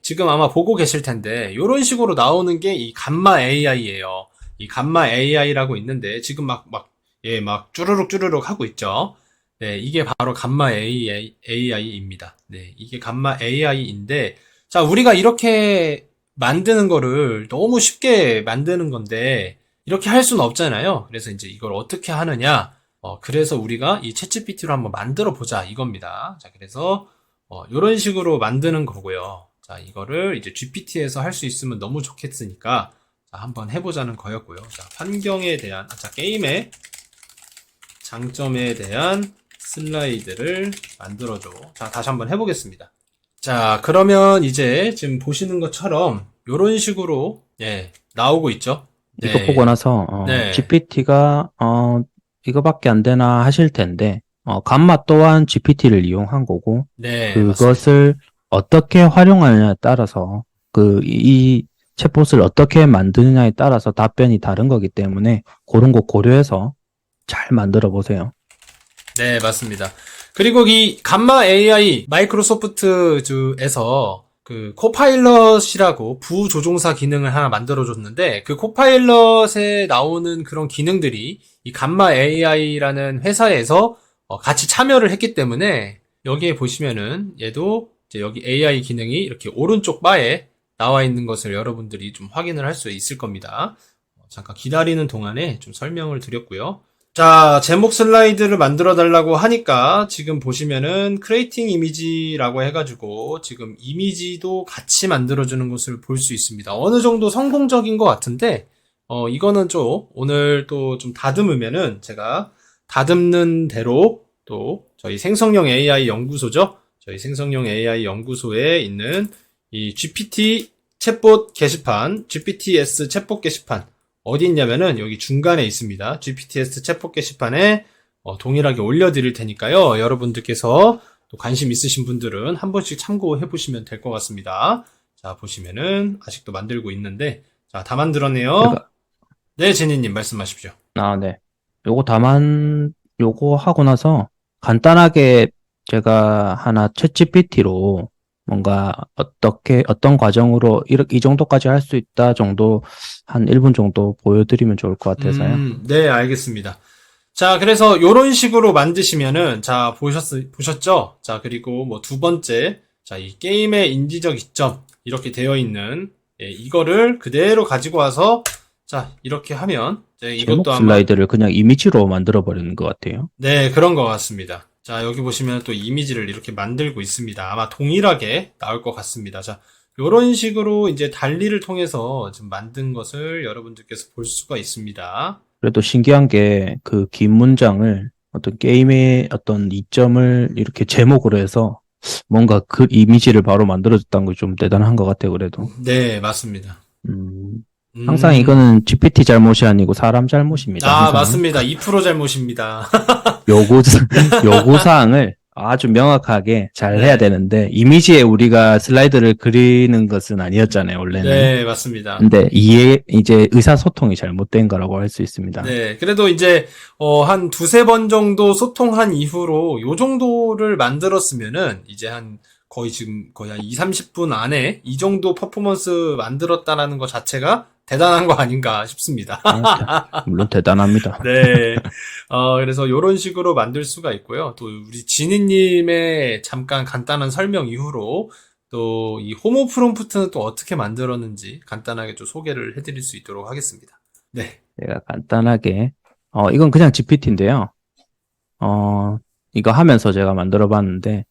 지금 아마 보고 계실 텐데 요런 식으로 나오는 게 이 감마 AI예요. 이 감마 AI라고 있는데 지금 막 쭈르륵 하고 있죠. 네, 이게 바로 감마 AI입니다. 네, 이게 감마 AI인데 자, 우리가 이렇게 만드는 거를 너무 쉽게 만드는 건데 이렇게 할 수는 없잖아요. 그래서 이제 이걸 어떻게 하느냐? 그래서 우리가 이 챗GPT로 한번 만들어 보자 이겁니다. 자, 그래서 이런 식으로 만드는 거고요. 자, 이거를 이제 GPT에서 할 수 있으면 너무 좋겠으니까 자, 한번 해보자는 거였고요. 자, 환경에 대한 게임의 장점에 대한 슬라이드를 만들어줘. 자, 다시 한번 해보겠습니다. 자, 그러면 이제 지금 보시는 것처럼 이런 식으로 나오고 있죠. 네. 이거 보고 나서 네. GPT가 이거밖에 안 되나 하실 텐데 감마 또한 GPT를 이용한 거고 네, 그것을 맞습니다. 어떻게 활용하느냐에 따라서 이 챗봇을 어떻게 만드느냐에 따라서 답변이 다른 거기 때문에 그런 거 고려해서 잘 만들어 보세요. 네, 맞습니다. 그리고 이 감마 AI 마이크로소프트에서 그 코파일럿이라고 부조종사 기능을 하나 만들어줬는데 그 코파일럿에 나오는 그런 기능들이 이 감마 AI라는 회사에서 같이 참여를 했기 때문에 여기에 보시면은 얘도 이제 여기 AI 기능이 이렇게 오른쪽 바에 나와 있는 것을 여러분들이 좀 확인을 할 수 있을 겁니다. 잠깐 기다리는 동안에 좀 설명을 드렸고요. 자, 제목 슬라이드를 만들어 달라고 하니까 지금 보시면은 크리에이팅 이미지라고 해가지고 지금 이미지도 같이 만들어주는 것을 볼 수 있습니다. 어느 정도 성공적인 것 같은데 이거는 좀 오늘 또 좀 다듬으면은 제가 다듬는 대로 또 저희 생성형 AI 연구소죠. 저희 생성형 AI 연구소에 있는 이 GPT 챗봇 게시판, GPTS 챗봇 게시판 어디 있냐면은 여기 중간에 있습니다. GPTS 챗봇 게시판에 동일하게 올려드릴 테니까요. 여러분들께서 또 관심 있으신 분들은 한 번씩 참고해 보시면 될 것 같습니다. 자, 보시면은 아직도 만들고 있는데 자, 다 만들었네요. 네, 제니님 말씀하십시오. 네. 요거 하고 나서 간단하게 제가 하나 챗GPT로 뭔가 어떤 과정으로 이 정도까지 할 수 있다 정도 한 1분 정도 보여드리면 좋을 것 같아서요. 네, 알겠습니다. 자, 그래서 요런 식으로 만드시면은, 자, 보셨죠? 자, 그리고 뭐 두 번째, 자, 이 게임의 인지적 이점, 이렇게 되어 있는, 이거를 그대로 가지고 와서, 자, 이렇게 하면, 이제 제목 이것도 아마, 슬라이드를 그냥 이미지로 만들어 버리는 것 같아요. 네, 그런 것 같습니다. 자, 여기 보시면 또 이미지를 이렇게 만들고 있습니다. 아마 동일하게 나올 것 같습니다. 자, 요런 식으로 이제 달리를 통해서 지금 만든 것을 여러분들께서 볼 수가 있습니다. 그래도 신기한 게 그 긴 문장을 어떤 게임의 어떤 이점을 이렇게 제목으로 해서 뭔가 그 이미지를 바로 만들어줬다는 게 좀 대단한 것 같아요, 그래도. 네, 맞습니다. 항상 이거는 GPT 잘못이 아니고 사람 잘못입니다. 아, 항상. 맞습니다. 2% 잘못입니다. 요구사항을 아주 명확하게 잘 네. 해야 되는데, 이미지에 우리가 슬라이드를 그리는 것은 아니었잖아요, 원래는. 네, 맞습니다. 근데 이제 의사소통이 잘못된 거라고 할 수 있습니다. 네, 그래도 이제, 한 두세 번 정도 소통한 이후로 요 정도를 만들었으면은, 이제 거의 한 2, 30분 안에 이 정도 퍼포먼스 만들었다라는 것 자체가 대단한 거 아닌가 싶습니다. 물론 대단합니다. 네. 그래서 요런 식으로 만들 수가 있고요. 또 우리 지니님의 잠깐 간단한 설명 이후로 또 이 호모 프롬프트는 또 어떻게 만들었는지 간단하게 좀 소개를 해드릴 수 있도록 하겠습니다. 네. 제가 간단하게, 이건 그냥 GPT인데요. 이거 하면서 제가 만들어 봤는데,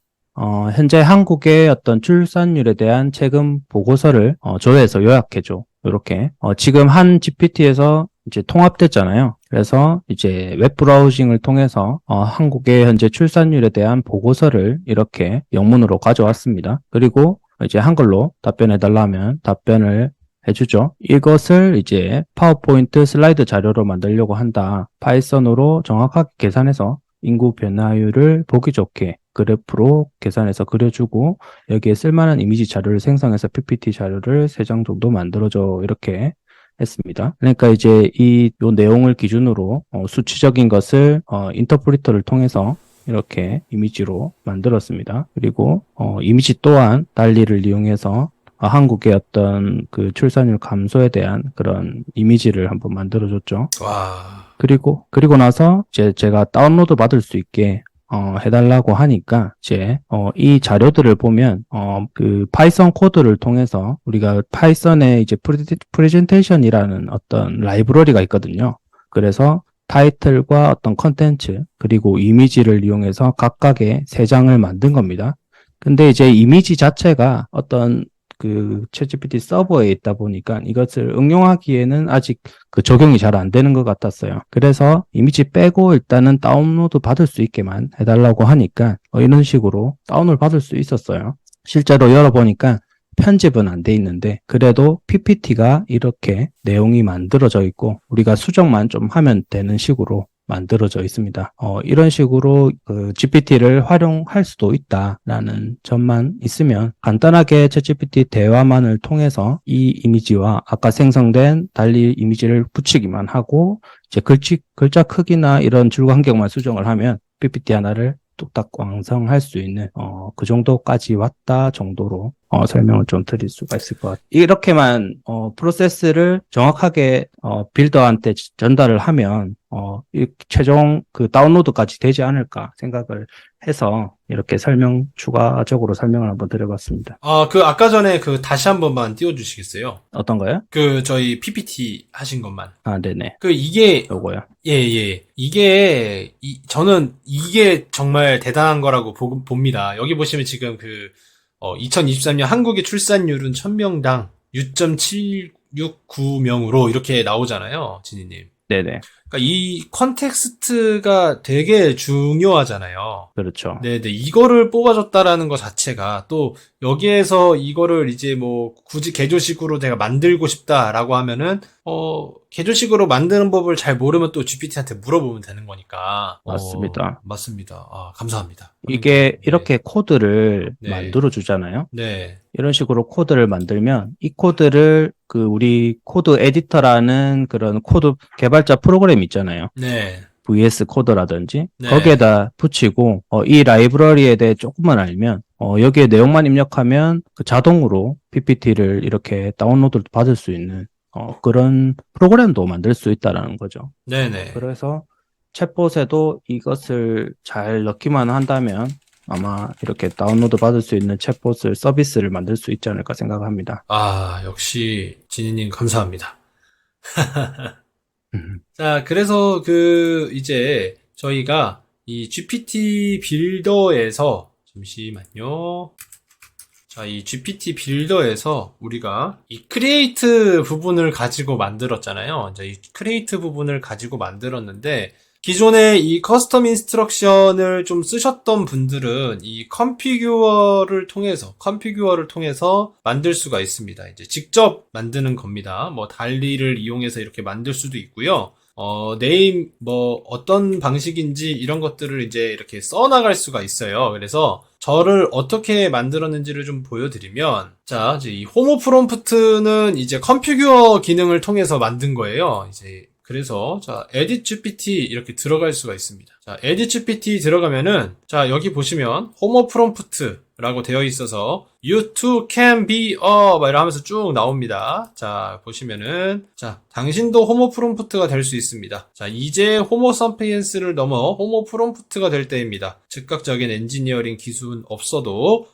현재 한국의 어떤 출산율에 대한 최근 보고서를, 조회해서 요약해줘. 이렇게. 지금 한 GPT에서 이제 통합됐잖아요. 그래서 이제 웹 브라우징을 통해서, 한국의 현재 출산율에 대한 보고서를 이렇게 영문으로 가져왔습니다. 그리고 이제 한글로 답변해달라 하면 답변을 해주죠. 이것을 이제 파워포인트 슬라이드 자료로 만들려고 한다. 파이썬으로 정확하게 계산해서 인구 변화율을 보기 좋게 그래프로 계산해서 그려주고 여기에 쓸만한 이미지 자료를 생성해서 PPT 자료를 3장 정도 만들어줘. 이렇게 했습니다. 그러니까 이제 요 내용을 기준으로 수치적인 것을 인터프리터를 통해서 이렇게 이미지로 만들었습니다. 그리고 이미지 또한 달리를 이용해서 한국의 어떤 그 출산율 감소에 대한 그런 이미지를 한번 만들어줬죠. 와. 그리고 나서 이제 제가 다운로드 받을 수 있게 해달라고 하니까 이제 이 자료들을 보면 그 파이썬 코드를 통해서 우리가 파이썬에 이제 프레젠테이션이라는 어떤 라이브러리가 있거든요. 그래서 타이틀과 어떤 컨텐츠 그리고 이미지를 이용해서 각각의 3장을 만든 겁니다. 근데 이제 이미지 자체가 어떤 그 챗GPT 서버에 있다 보니까 이것을 응용하기에는 아직 그 적용이 잘 안 되는 것 같았어요. 그래서 이미지 빼고 일단은 다운로드 받을 수 있게만 해달라고 하니까 이런 식으로 다운을 받을 수 있었어요. 실제로 열어보니까 편집은 안 돼 있는데 그래도 PPT가 이렇게 내용이 만들어져 있고 우리가 수정만 좀 하면 되는 식으로 만들어져 있습니다. 이런 식으로 그 GPT를 활용할 수도 있다라는 점만 있으면 간단하게 챗GPT 대화만을 통해서 이 이미지와 아까 생성된 달리 이미지를 붙이기만 하고 이제 글자 크기나 이런 줄 간격만 수정을 하면 PPT 하나를 뚝딱 완성할 수 있는 그 정도까지 왔다 정도로 설명을 좀 드릴 수가 있을 것 같아요. 이렇게만 프로세스를 정확하게 빌더한테 전달을 하면 이 최종 그 다운로드까지 되지 않을까 생각을 해서 이렇게 추가적으로 설명을 한번 드려봤습니다. 아까 전에 다시 한 번만 띄워주시겠어요? 어떤 거요? 저희 PPT 하신 것만. 네네. 이게, 요거요. 예. 저는 이게 정말 대단한 거라고 봅니다. 여기 보시면 지금 2023년 한국의 출산율은 1000명당 6.769명으로 이렇게 나오잖아요, 진희님. 네네. 그러니까 이 컨텍스트가 되게 중요하잖아요. 그렇죠. 네네. 이거를 뽑아줬다라는 것 자체가 또 여기에서 이거를 이제 뭐 굳이 개조식으로 내가 만들고 싶다라고 하면은 개조식으로 만드는 법을 잘 모르면 또 GPT한테 물어보면 되는 거니까. 맞습니다. 맞습니다. 감사합니다. 이게 네. 이렇게 코드를 네. 만들어 주잖아요. 네. 이런 식으로 코드를 만들면 이 코드를 우리 코드 에디터라는 그런 코드 개발자 프로그램 있잖아요. 네. VS 코드라든지 네. 거기에다 붙이고 이 라이브러리에 대해 조금만 알면 여기에 내용만 입력하면 자동으로 PPT를 이렇게 다운로드 받을 수 있는 그런 프로그램도 만들 수 있다라는 거죠. 네네. 그래서 챗봇에도 이것을 잘 넣기만 한다면 아마 이렇게 다운로드 받을 수 있는 챗봇을 서비스를 만들 수 있지 않을까 생각합니다. 역시 진희님 감사합니다. 자, 그래서 이제 저희가 이 GPT 빌더에서 잠시만요. 자, 이 GPT 빌더에서 우리가 이 크리에이트 부분을 가지고 만들었잖아요. 이제 이 크리에이트 부분을 가지고 만들었는데 기존에 이 커스텀 인스트럭션을 좀 쓰셨던 분들은 이 컨피규어를 통해서 만들 수가 있습니다. 이제 직접 만드는 겁니다. 뭐 달리를 이용해서 이렇게 만들 수도 있고요. 네임 어떤 방식인지 이런 것들을 이제 이렇게 써나갈 수가 있어요. 그래서 저를 어떻게 만들었는지를 좀 보여드리면, 자, 이제 이 호모 프롬프트는 이제 컨피규어 기능을 통해서 만든 거예요. 이제 그래서 자, edit GPT 이렇게 들어갈 수가 있습니다. 자, edit GPT 들어가면은 자, 여기 보시면 호모 프롬프트라고 되어 있어서 you too can be 막 이러면서 쭉 나옵니다. 자, 보시면은 자, 당신도 호모 프롬프트가 될 수 있습니다. 자, 이제 호모 사피엔스를 넘어 호모 프롬프트가 될 때입니다. 즉각적인 엔지니어링 기술은 없어도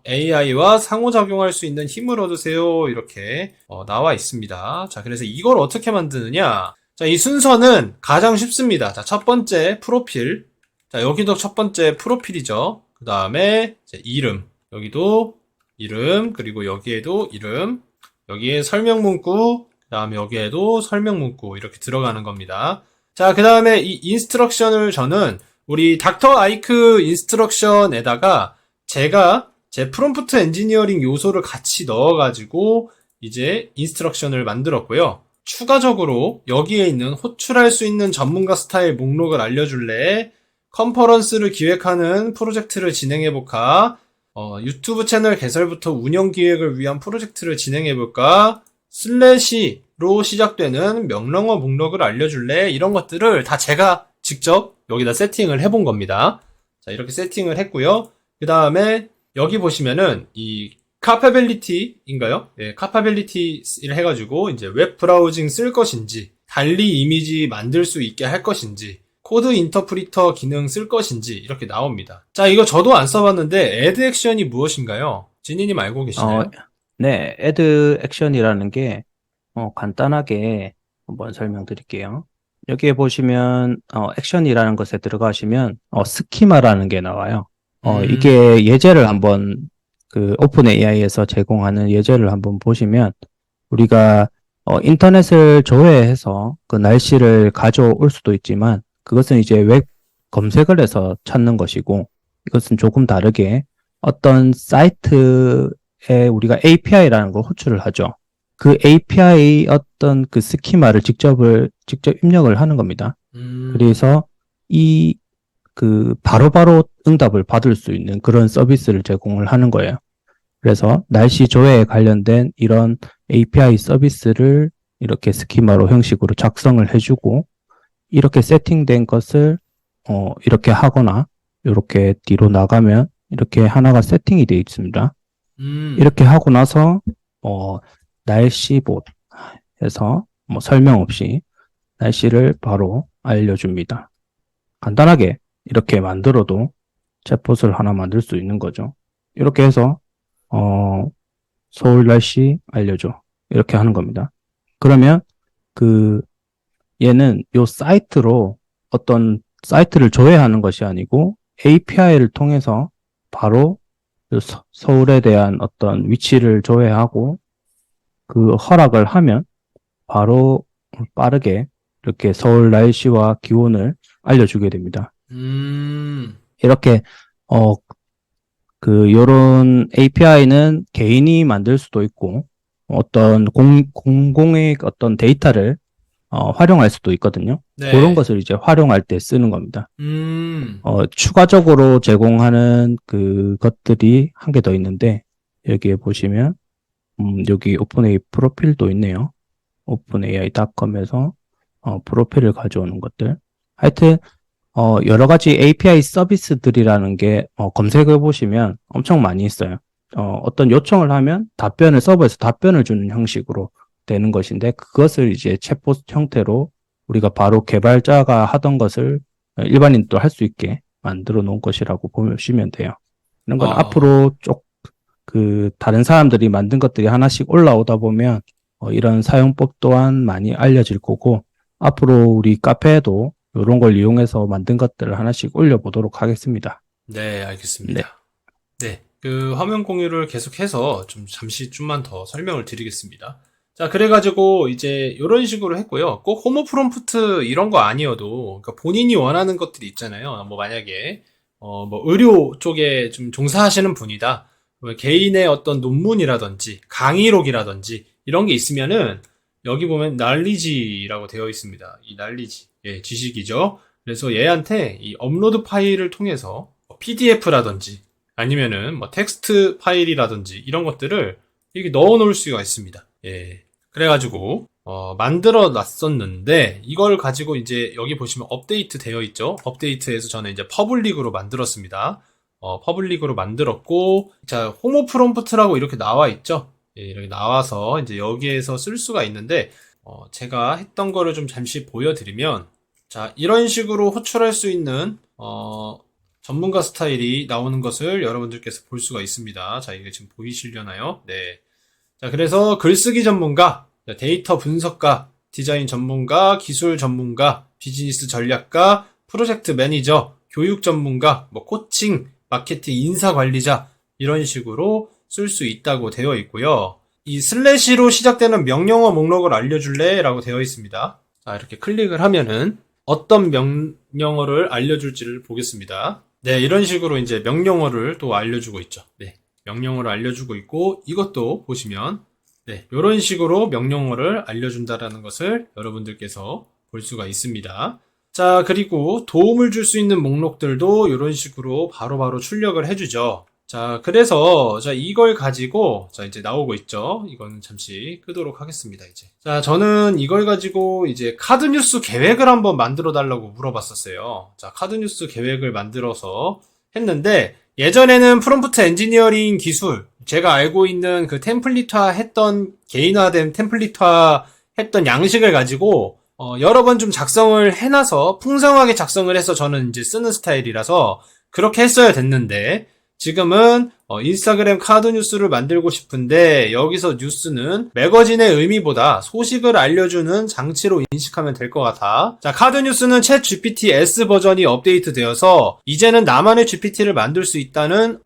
AI와 상호작용할 수 있는 힘을 얻으세요. 이렇게 나와 있습니다. 자, 그래서 이걸 어떻게 만드느냐? 자, 이 순서는 가장 쉽습니다. 자, 첫 번째 프로필. 자, 여기도 첫 번째 프로필이죠. 그 다음에 이름. 여기도 이름, 그리고 여기에도 이름. 여기에 설명 문구, 그 다음에 여기에도 설명 문구 이렇게 들어가는 겁니다. 자, 그 다음에 이 인스트럭션을 저는 우리 닥터 아이크 인스트럭션에다가 제가 제 프롬프트 엔지니어링 요소를 같이 넣어가지고 이제 인스트럭션을 만들었고요. 추가적으로 여기에 있는 호출할 수 있는 전문가 스타일 목록을 알려줄래? 컨퍼런스를 기획하는 프로젝트를 진행해볼까? 유튜브 채널 개설부터 운영 기획을 위한 프로젝트를 진행해볼까? 슬래시로 시작되는 명령어 목록을 알려줄래? 이런 것들을 다 제가 직접 여기다 세팅을 해본 겁니다. 자, 이렇게 세팅을 했고요. 그 다음에 여기 보시면은 이 카파빌리티인가요? 예, 카파빌리티를 해가지고 이제 웹 브라우징 쓸 것인지, 달리 이미지 만들 수 있게 할 것인지, 코드 인터프리터 기능 쓸 것인지 이렇게 나옵니다. 자, 이거 저도 안 써봤는데 애드 액션이 무엇인가요? 진이님 알고 계시나요? 네, 애드 액션이라는 게 간단하게 한번 설명드릴게요. 여기에 보시면 액션이라는 것에 들어가시면 스키마라는 게 나와요. 이게 예제를 한번 오픈 AI에서 제공하는 예제를 한번 보시면 우리가 인터넷을 조회해서 그 날씨를 가져올 수도 있지만 그것은 이제 웹 검색을 해서 찾는 것이고 이것은 조금 다르게 어떤 사이트에 우리가 API라는 걸 호출을 하죠. 그 API 어떤 그 스키마를 직접 입력을 하는 겁니다. 그래서 이 바로바로 응답을 받을 수 있는 그런 서비스를 제공을 하는 거예요. 그래서 날씨 조회에 관련된 이런 API 서비스를 이렇게 스키마로 형식으로 작성을 해주고, 이렇게 세팅된 것을 이렇게 하거나 이렇게 뒤로 나가면 이렇게 하나가 세팅이 되어 있습니다. 이렇게 하고 나서 날씨봇 해서 뭐 설명 없이 날씨를 바로 알려줍니다. 간단하게 이렇게 만들어도 챗봇을 하나 만들 수 있는 거죠. 이렇게 해서 서울 날씨 알려줘, 이렇게 하는 겁니다. 그러면 얘는 요 사이트로 어떤 사이트를 조회하는 것이 아니고 API를 통해서 바로 서울에 대한 어떤 위치를 조회하고 그 허락을 하면 바로 빠르게 이렇게 서울 날씨와 기온을 알려주게 됩니다. 이렇게 요런 API는 개인이 만들 수도 있고 어떤 공공의 어떤 데이터를 활용할 수도 있거든요. 네. 그런 것을 이제 활용할 때 쓰는 겁니다. 추가적으로 제공하는 것들이 한 개 더 있는데, 여기에 보시면, 여기 오픈AI 프로필도 있네요. openai.com에서, 프로필을 가져오는 것들. 하여튼, 여러 가지 API 서비스들이라는 게, 검색해 보시면 엄청 많이 있어요. 어떤 요청을 하면 서버에서 답변을 주는 형식으로 되는 것인데, 그것을 이제 챗봇 형태로 우리가 바로 개발자가 하던 것을 일반인도 할 수 있게 만들어 놓은 것이라고 보시면 돼요. 이런 건 앞으로 다른 사람들이 만든 것들이 하나씩 올라오다 보면 이런 사용법 또한 많이 알려질 거고, 앞으로 우리 카페에도 이런 걸 이용해서 만든 것들을 하나씩 올려보도록 하겠습니다. 네, 알겠습니다. 네, 화면 공유를 계속해서 잠시 좀만 더 설명을 드리겠습니다. 자, 그래가지고 이제 이런 식으로 했고요. 꼭 홈 프롬프트 이런 거 아니어도, 그러니까 본인이 원하는 것들이 있잖아요. 뭐 만약에 뭐 의료 쪽에 좀 종사하시는 분이다. 뭐 개인의 어떤 논문이라든지 강의록이라든지 이런 게 있으면은 여기 보면 날리지라고 되어 있습니다. 이 날리지, 예, 지식이죠. 그래서 얘한테 이 업로드 파일을 통해서 PDF라든지 아니면은 뭐 텍스트 파일이라든지 이런 것들을 이렇게 넣어 놓을 수가 있습니다. 예. 그래가지고 만들어 놨었는데 이걸 가지고 이제 여기 보시면 업데이트 되어 있죠. 업데이트에서 저는 이제 퍼블릭으로 만들었습니다. 퍼블릭으로 만들었고, 자, 홈 프롬프트라고 이렇게 나와 있죠. 예, 이렇게 나와서 이제 여기에서 쓸 수가 있는데 제가 했던 거를 좀 잠시 보여드리면, 자, 이런 식으로 호출할 수 있는 전문가 스타일이 나오는 것을 여러분들께서 볼 수가 있습니다. 자, 이게 지금 보이시려나요? 네. 자, 그래서 글쓰기 전문가, 데이터 분석가, 디자인 전문가, 기술 전문가, 비즈니스 전략가, 프로젝트 매니저, 교육 전문가, 뭐 코칭, 마케팅, 인사 관리자 이런 식으로 쓸 수 있다고 되어 있고요. 이 슬래시로 시작되는 명령어 목록을 알려줄래? 라고 되어 있습니다. 자, 이렇게 클릭을 하면은 어떤 명령어를 알려줄지를 보겠습니다. 네, 이런 식으로 이제 명령어를 또 알려주고 있죠. 네. 명령어를 알려주고 있고, 이것도 보시면 네, 이런 식으로 명령어를 알려준다라는 것을 여러분들께서 볼 수가 있습니다. 자, 그리고 도움을 줄 수 있는 목록들도 이런 식으로 바로바로 출력을 해주죠. 자, 그래서 자, 이걸 가지고 자, 이제 나오고 있죠. 이거는 잠시 끄도록 하겠습니다. 이제. 자, 저는 이걸 가지고 이제 카드뉴스 계획을 한번 만들어 달라고 물어봤었어요. 자, 카드뉴스 계획을 만들어서 했는데, 예전에는 프롬프트 엔지니어링 기술, 제가 알고 있는 그 템플릿화 했던, 개인화된 템플릿화 했던 양식을 가지고 여러 번 좀 작성을 해놔서 풍성하게 작성을 해서 저는 이제 쓰는 스타일이라서 그렇게 했어야 됐는데, 지금은 인스타그램 카드 뉴스를 만들고 싶은데 여기서 뉴스는 매거진의 의미보다 소식을 알려주는 장치로 인식하면 될 것 같아. 자, 카드 뉴스는 챗 GPT S 버전이 업데이트 되어서 이제는 나만의 GPT를 만들 수 있는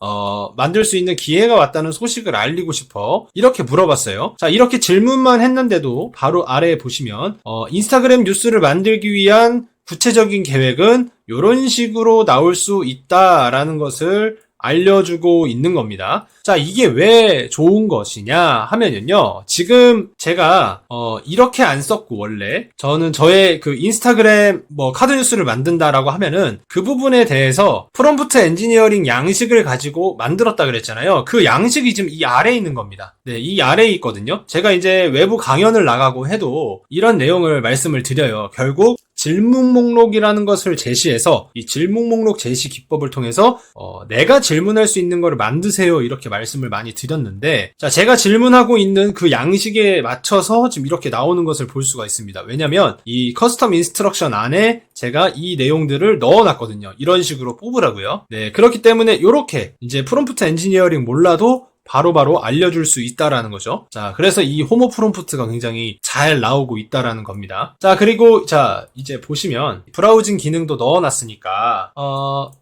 기회가 왔다는 소식을 알리고 싶어. 이렇게 물어봤어요. 자, 이렇게 질문만 했는데도 바로 아래에 보시면 인스타그램 뉴스를 만들기 위한 구체적인 계획은 이런 식으로 나올 수 있다라는 것을 알려주고 있는 겁니다. 자, 이게 왜 좋은 것이냐 하면은요, 지금 제가 이렇게 안 썼고, 원래 저는 저의 그 인스타그램 뭐 카드 뉴스를 만든다라고 하면은 그 부분에 대해서 프롬프트 엔지니어링 양식을 가지고 만들었다 그랬잖아요. 그 양식이 지금 이 아래에 있는 겁니다. 네, 이 아래에 있거든요. 제가 이제 외부 강연을 나가고 해도 이런 내용을 말씀을 드려요. 결국 질문 목록이라는 것을 제시해서 이 질문 목록 제시 기법을 통해서 내가 질문할 수 있는 거를 만드세요, 이렇게 말씀을 많이 드렸는데, 자, 제가 질문하고 있는 그 양식에 맞춰서 지금 이렇게 나오는 것을 볼 수가 있습니다. 왜냐면 이 커스텀 인스트럭션 안에 제가 이 내용들을 넣어놨거든요. 이런 식으로 뽑으라고요. 네, 그렇기 때문에 이렇게 이제 프롬프트 엔지니어링 몰라도 바로바로 알려줄 수 있다라는 거죠. 자, 그래서 이 호모 프롬프트가 굉장히 잘 나오고 있다라는 겁니다. 자, 그리고 자, 이제 보시면 브라우징 기능도 넣어놨으니까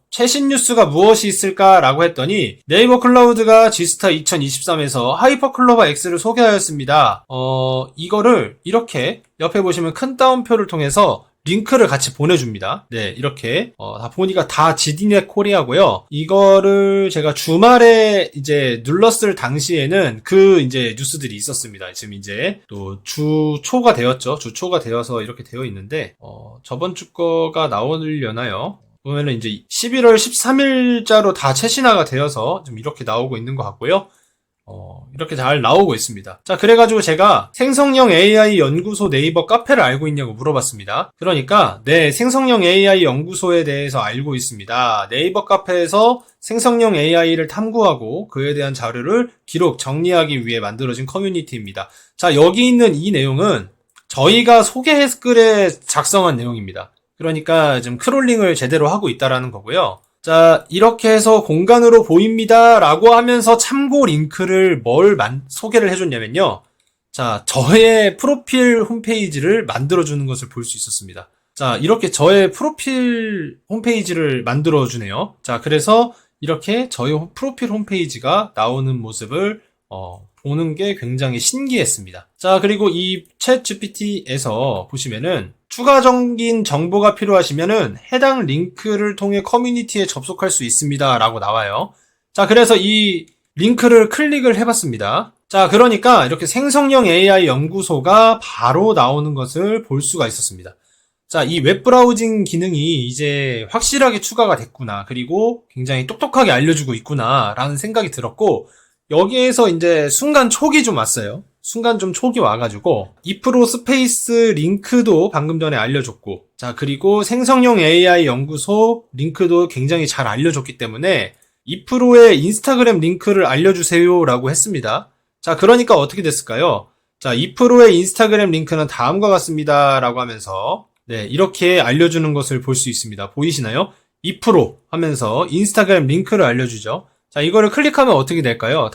최신 뉴스가 무엇이 있을까라고 했더니 네이버 클라우드가 G스타 2023에서 하이퍼클로버 X를 소개하였습니다. 이거를 이렇게 옆에 보시면 큰 따옴표를 통해서 링크를 같이 보내줍니다. 네, 이렇게 다 보니까 다 GDNet 코리아고요. 이거를 제가 주말에 이제 눌렀을 당시에는 그 이제 뉴스들이 있었습니다. 지금 이제 또 주초가 되었죠. 주초가 되어서 이렇게 되어 있는데 저번 주 거가 나오려나요? 보면은 이제 11월 13일자로 다 최신화가 되어서 좀 이렇게 나오고 있는 것 같고요. 이렇게 잘 나오고 있습니다. 자, 그래가지고 제가 생성형 AI 연구소 네이버 카페를 알고 있냐고 물어봤습니다. 그러니까 네, 생성형 AI 연구소에 대해서 알고 있습니다. 네이버 카페에서 생성형 AI를 탐구하고 그에 대한 자료를 기록, 정리하기 위해 만들어진 커뮤니티입니다. 자, 여기 있는 이 내용은 저희가 소개글에 작성한 내용입니다. 그러니까 지금 크롤링을 제대로 하고 있다라는 거고요. 자, 이렇게 해서 공간으로 보입니다 라고 하면서 참고 링크를 소개를 해줬냐면요, 자, 저의 프로필 홈페이지를 만들어주는 것을 볼 수 있었습니다. 자, 이렇게 저의 프로필 홈페이지를 만들어주네요. 자, 그래서 이렇게 저의 프로필 홈페이지가 나오는 모습을 보는 게 굉장히 신기했습니다. 자, 그리고 이 챗 GPT에서 보시면은 추가적인 정보가 필요하시면은 해당 링크를 통해 커뮤니티에 접속할 수 있습니다 라고 나와요. 자, 그래서 이 링크를 클릭을 해봤습니다. 자, 그러니까 이렇게 생성형 AI 연구소가 바로 나오는 것을 볼 수가 있었습니다. 자, 이 웹브라우징 기능이 이제 확실하게 추가가 됐구나, 그리고 굉장히 똑똑하게 알려주고 있구나 라는 생각이 들었고, 여기에서 이제 순간 촉이 좀 왔어요. 순간 좀 촉이 와가지고 이프로 스페이스 링크도 방금 전에 알려줬고, 자, 그리고 생성형 AI 연구소 링크도 굉장히 잘 알려줬기 때문에 이프로의 인스타그램 링크를 알려주세요 라고 했습니다. 자, 그러니까 어떻게 됐을까요? 자, 이프로의 인스타그램 링크는 다음과 같습니다 라고 하면서 네, 이렇게 알려주는 것을 볼 수 있습니다. 보이시나요? 이프로 하면서 인스타그램 링크를 알려주죠. 자, 이거를 클릭하면 어떻게 될까요?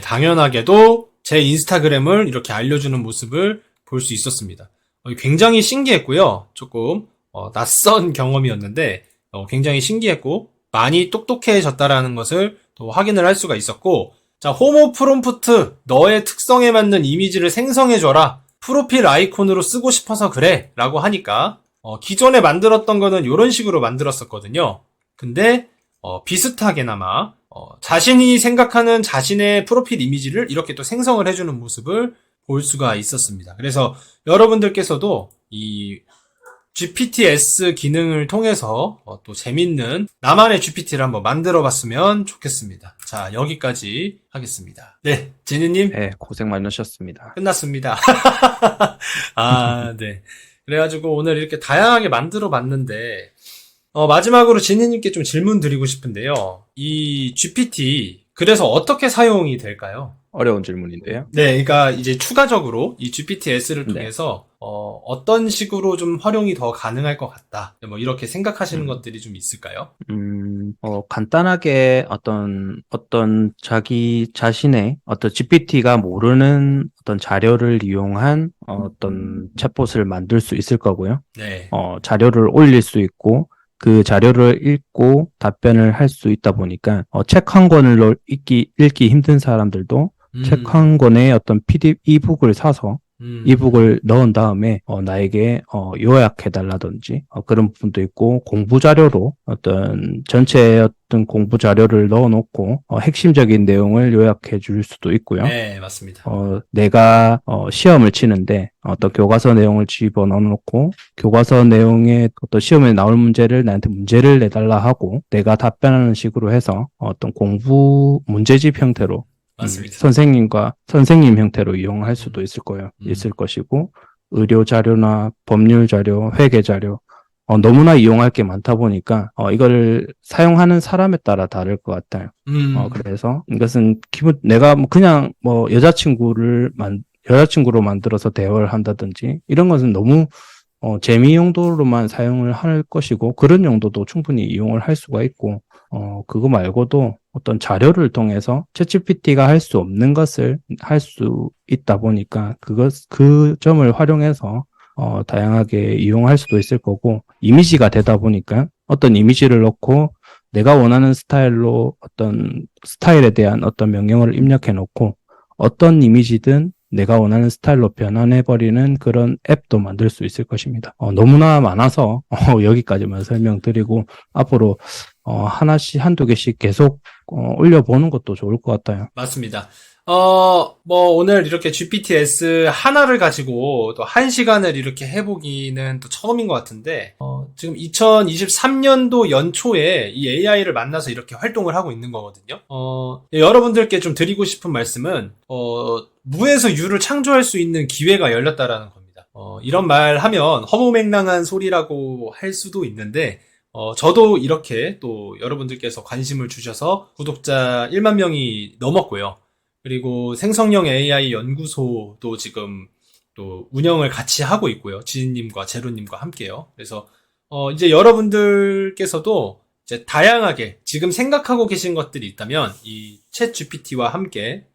당연하게도 제 인스타그램을 이렇게 알려주는 모습을 볼 수 있었습니다. 굉장히 신기했고요. 조금 낯선 경험이었는데 굉장히 신기했고 많이 똑똑해졌다라는 것을 또 확인을 할 수가 있었고, 자, 호모 프롬프트, 너의 특성에 맞는 이미지를 생성해줘라. 프로필 아이콘으로 쓰고 싶어서 그래 라고 하니까 기존에 만들었던 거는 이런 식으로 만들었었거든요. 근데 비슷하게나마 자신이 생각하는 자신의 프로필 이미지를 이렇게 또 생성을 해주는 모습을 볼 수가 있었습니다. 그래서 여러분들께서도 이 GPTS 기능을 통해서 또 재밌는 나만의 GPT를 한번 만들어 봤으면 좋겠습니다. 자, 여기까지 하겠습니다. 네, 지니님. 네, 고생 많으셨습니다. 끝났습니다. 아, 네. 그래가지고 오늘 이렇게 다양하게 만들어 봤는데, 마지막으로 지니님께 좀 질문 드리고 싶은데요. 이 GPT, 그래서 어떻게 사용이 될까요? 어려운 질문인데요. 네, 그러니까 이제 추가적으로 이 GPT-S를 네. 통해서 어떤 식으로 좀 활용이 더 가능할 것 같다, 뭐 이렇게 생각하시는 것들이 좀 있을까요? 간단하게 어떤 자기 자신의 어떤 GPT가 모르는 어떤 자료를 이용한 어떤 챗봇을 만들 수 있을 거고요. 네. 자료를 올릴 수 있고, 그 자료를 읽고 답변을 할 수 있다 보니까 책 한 권을 읽기 힘든 사람들도 책 한 권의 어떤 PDF 이북을 사서 이북을 넣은 다음에 나에게 요약해달라든지 그런 부분도 있고 공부 자료로 어떤 전체의 어떤 공부 자료를 넣어놓고 핵심적인 내용을 요약해 줄 수도 있고요. 네, 맞습니다. 내가 시험을 치는데 어떤 교과서 내용을 집어넣어 놓고 교과서 내용의 어떤 시험에 나올 문제를 나한테 문제를 내달라 하고 내가 답변하는 식으로 해서 어떤 공부 문제집 형태로 맞습니다. 선생님 형태로 이용할 수도 있을 거예요. 있을 것이고 의료 자료나 법률 자료, 회계 자료 너무나 이용할 게 많다 보니까 이걸 사용하는 사람에 따라 다를 것 같아요. 그래서 이것은 기본 내가 뭐 그냥 뭐 여자친구로 만들어서 대화를 한다든지 이런 것은 너무 재미 용도로만 사용을 할 것이고 그런 용도도 충분히 이용을 할 수가 있고 그거 말고도 어떤 자료를 통해서 챗GPT가 할 수 없는 것을 할 수 있다 보니까 그 점을 활용해서 다양하게 이용할 수도 있을 거고 이미지가 되다 보니까 어떤 이미지를 넣고 내가 원하는 스타일로 어떤 스타일에 대한 어떤 명령어를 입력해 놓고 어떤 이미지든 내가 원하는 스타일로 변환해버리는 그런 앱도 만들 수 있을 것입니다. 너무나 많아서 여기까지만 설명드리고 앞으로 하나씩 한두 개씩 계속 올려보는 것도 좋을 것 같아요. 맞습니다. 뭐, 오늘 이렇게 GPT-S 하나를 가지고 또 1시간을 이렇게 해보기는 또 처음인 것 같은데, 지금 2023년도 연초에 이 AI를 만나서 이렇게 활동을 하고 있는 거거든요. 여러분들께 좀 드리고 싶은 말씀은, 무에서 유를 창조할 수 있는 기회가 열렸다라는 겁니다. 이런 말 하면 허무맹랑한 소리라고 할 수도 있는데, 저도 이렇게 또 여러분들께서 관심을 주셔서 구독자 1만 명이 넘었고요. 그리고 생성형 AI 연구소도 지금 또 운영을 같이 하고 있고요. 지인님과 제로님과 함께요. 그래서, 이제 여러분들께서도 이제 다양하게 지금 생각하고 계신 것들이 있다면 이 챗 GPT와 함께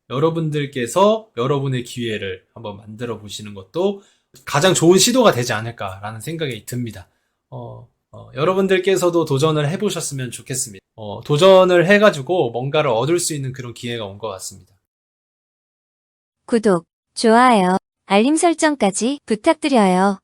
여러분들께서 여러분의 기회를 한번 만들어 보시는 것도 가장 좋은 시도가 되지 않을까라는 생각이 듭니다. 여러분들께서도 도전을 해보셨으면 좋겠습니다. 도전을 해가지고 뭔가를 얻을 수 있는 그런 기회가 온 것 같습니다. 구독, 좋아요, 알림 설정까지 부탁드려요.